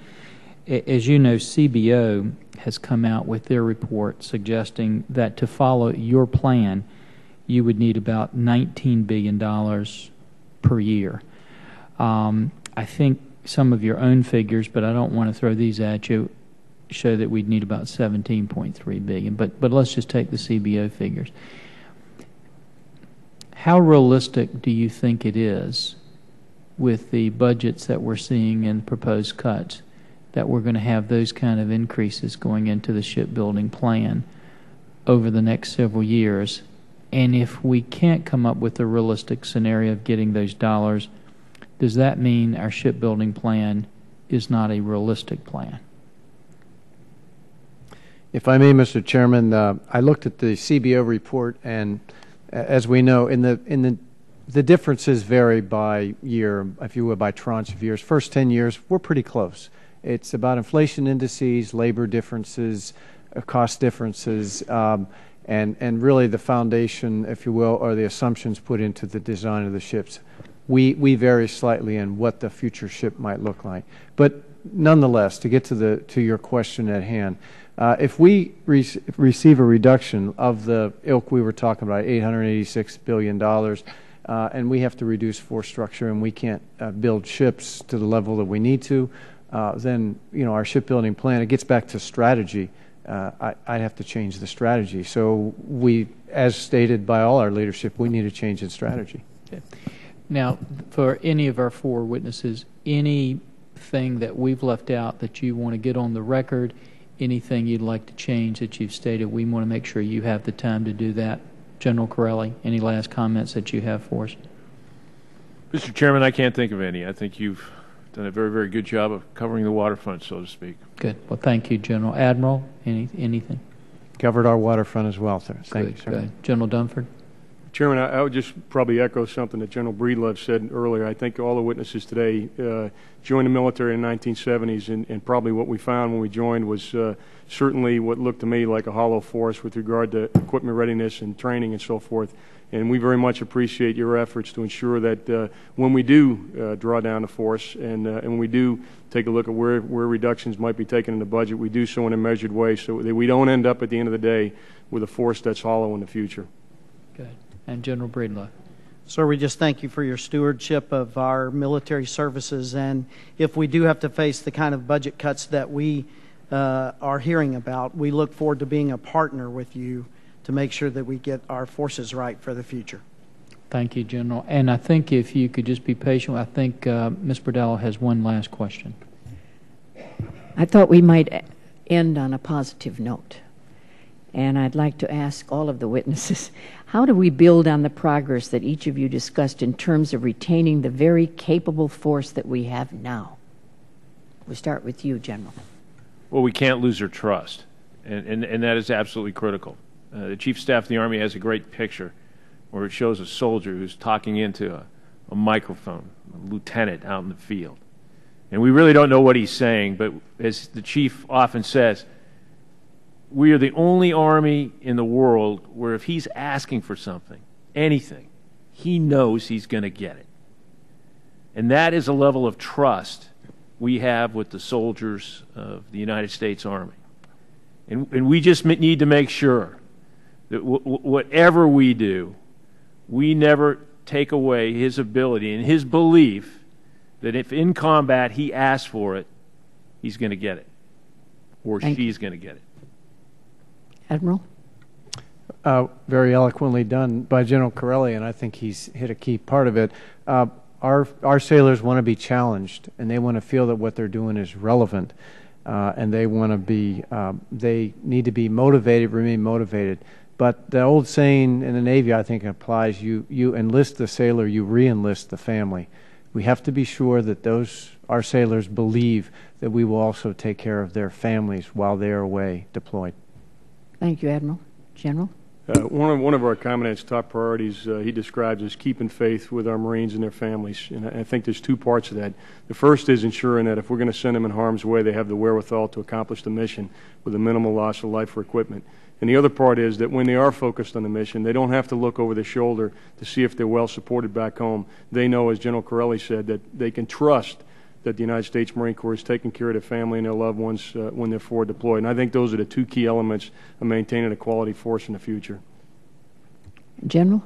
As you know, CBO has come out with their report suggesting that to follow your plan, you would need about $19 billion per year. I think some of your own figures, but I don't want to throw these at you, show that we'd need about $17.3 billion. But let's just take the CBO figures. How realistic do you think it is, with the budgets that we're seeing and proposed cuts, that we're going to have those kind of increases going into the shipbuilding plan over the next several years? And if we can't come up with a realistic scenario of getting those dollars, does that mean our shipbuilding plan is not a realistic plan? If I may, Mr. Chairman, I looked at the CBO report, and as we know, the differences vary by year, if you will, by tranche of years. First 10 years, we're pretty close. It's about inflation indices, labor differences, cost differences, and really the foundation, if you will, or the assumptions put into the design of the ships. We vary slightly in what the future ship might look like. But nonetheless, to get to your question at hand, if we receive a reduction of the ilk we were talking about, $886 billion, and we have to reduce force structure and we can't build ships to the level that we need to, then our shipbuilding plan, it gets back to strategy. I'd have to change the strategy. So we, as stated by all our leadership, we need a change in strategy. Okay. Now, for any of our four witnesses, anything that we've left out that you want to get on the record, anything you'd like to change that you've stated, we want to make sure you have the time to do that. General Corelli, any last comments that you have for us? Mr. Chairman, I can't think of any. I think you've done a very, very good job of covering the waterfront, so to speak. Good. Well, thank you, General. Admiral, anything? Covered our waterfront as well, sir. Thank you, sir. Good. General Dunford? Chairman, I would just probably echo something that General Breedlove said earlier. I think all the witnesses today joined the military in the 1970s, and probably what we found when we joined was certainly what looked to me like a hollow force with regard to equipment readiness and training and so forth. And we very much appreciate your efforts to ensure that when we do draw down the force and when we do take a look at where reductions might be taken in the budget, we do so in a measured way so that we don't end up at the end of the day with a force that's hollow in the future. Good. And General Breedlove. Sir, we just thank you for your stewardship of our military services. And if we do have to face the kind of budget cuts that we are hearing about, we look forward to being a partner with you to make sure that we get our forces right for the future. Thank you, General. And I think if you could just be patient, I think Ms. Bordello has one last question. I thought we might end on a positive note. And I'd like to ask all of the witnesses, how do we build on the progress that each of you discussed in terms of retaining the very capable force that we have now? We'll start with you, General. Well, we can't lose their trust, and that is absolutely critical. The Chief of Staff of the Army has a great picture where it shows a soldier who's talking into a microphone, a lieutenant out in the field. And we really don't know what he's saying, but as the Chief often says, we are the only Army in the world where if he's asking for something, anything, he knows he's going to get it. And that is a level of trust we have with the soldiers of the United States Army. And we just need to make sure that whatever we do, we never take away his ability and his belief that if in combat he asks for it, he's going to get it, or she's going to get it. Admiral? Very eloquently done by General Corelli, and I think he's hit a key part of it. Our sailors want to be challenged, and they want to feel that what they're doing is relevant, and they want to be, they need to be motivated, remain motivated. But the old saying in the Navy, I think, applies: you enlist the sailor, you re-enlist the family. We have to be sure that our sailors believe that we will also take care of their families while they are away deployed. Thank you, Admiral. General? One of our commandant's top priorities he describes as keeping faith with our Marines and their families. And I think there's two parts of that. The first is ensuring that if we're going to send them in harm's way, they have the wherewithal to accomplish the mission with a minimal loss of life or equipment. And the other part is that when they are focused on the mission, they don't have to look over their shoulder to see if they're well supported back home. They know, as General Corelli said, that they can trust that the United States Marine Corps is taking care of their family and their loved ones when they're forward deployed. And I think those are the two key elements of maintaining a quality force in the future. General?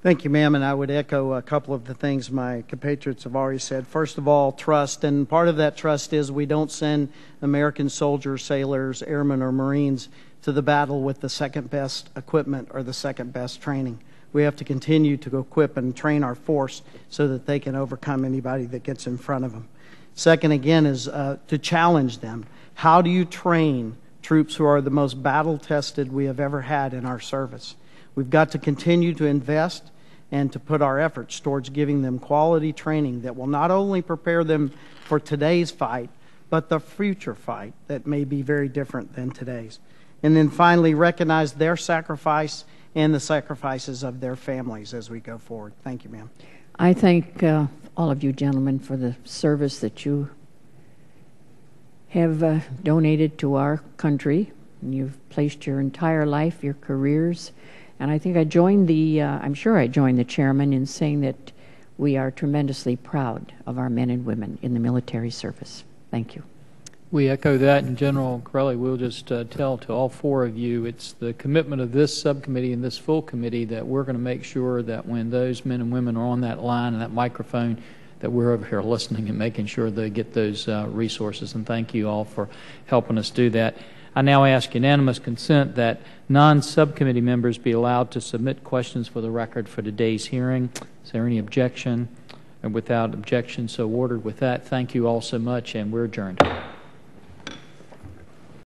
Thank you, ma'am, and I would echo a couple of the things my compatriots have already said. First of all, trust, and part of that trust is we don't send American soldiers, sailors, airmen, or Marines to the battle with the second best equipment or the second best training. We have to continue to equip and train our force so that they can overcome anybody that gets in front of them. Second, again, is to challenge them. How do you train troops who are the most battle-tested we have ever had in our service? We've got to continue to invest and to put our efforts towards giving them quality training that will not only prepare them for today's fight, but the future fight that may be very different than today's. And then finally, recognize their sacrifice and the sacrifices of their families as we go forward. Thank you, ma'am. I thank all of you gentlemen for the service that you have donated to our country And you've placed your entire life, your careers, and I think I joined I'm sure I joined the chairman in saying that we are tremendously proud of our men and women in the military service. Thank you. We echo that, and General Corelli, we'll just tell to all four of you, it's the commitment of this subcommittee and this full committee that we're going to make sure that when those men and women are on that line and that microphone, that we're over here listening and making sure they get those resources. And thank you all for helping us do that. I now ask unanimous consent that non-subcommittee members be allowed to submit questions for the record for today's hearing. Is there any objection? And without objection, so ordered. With that, thank you all so much, and we're adjourned.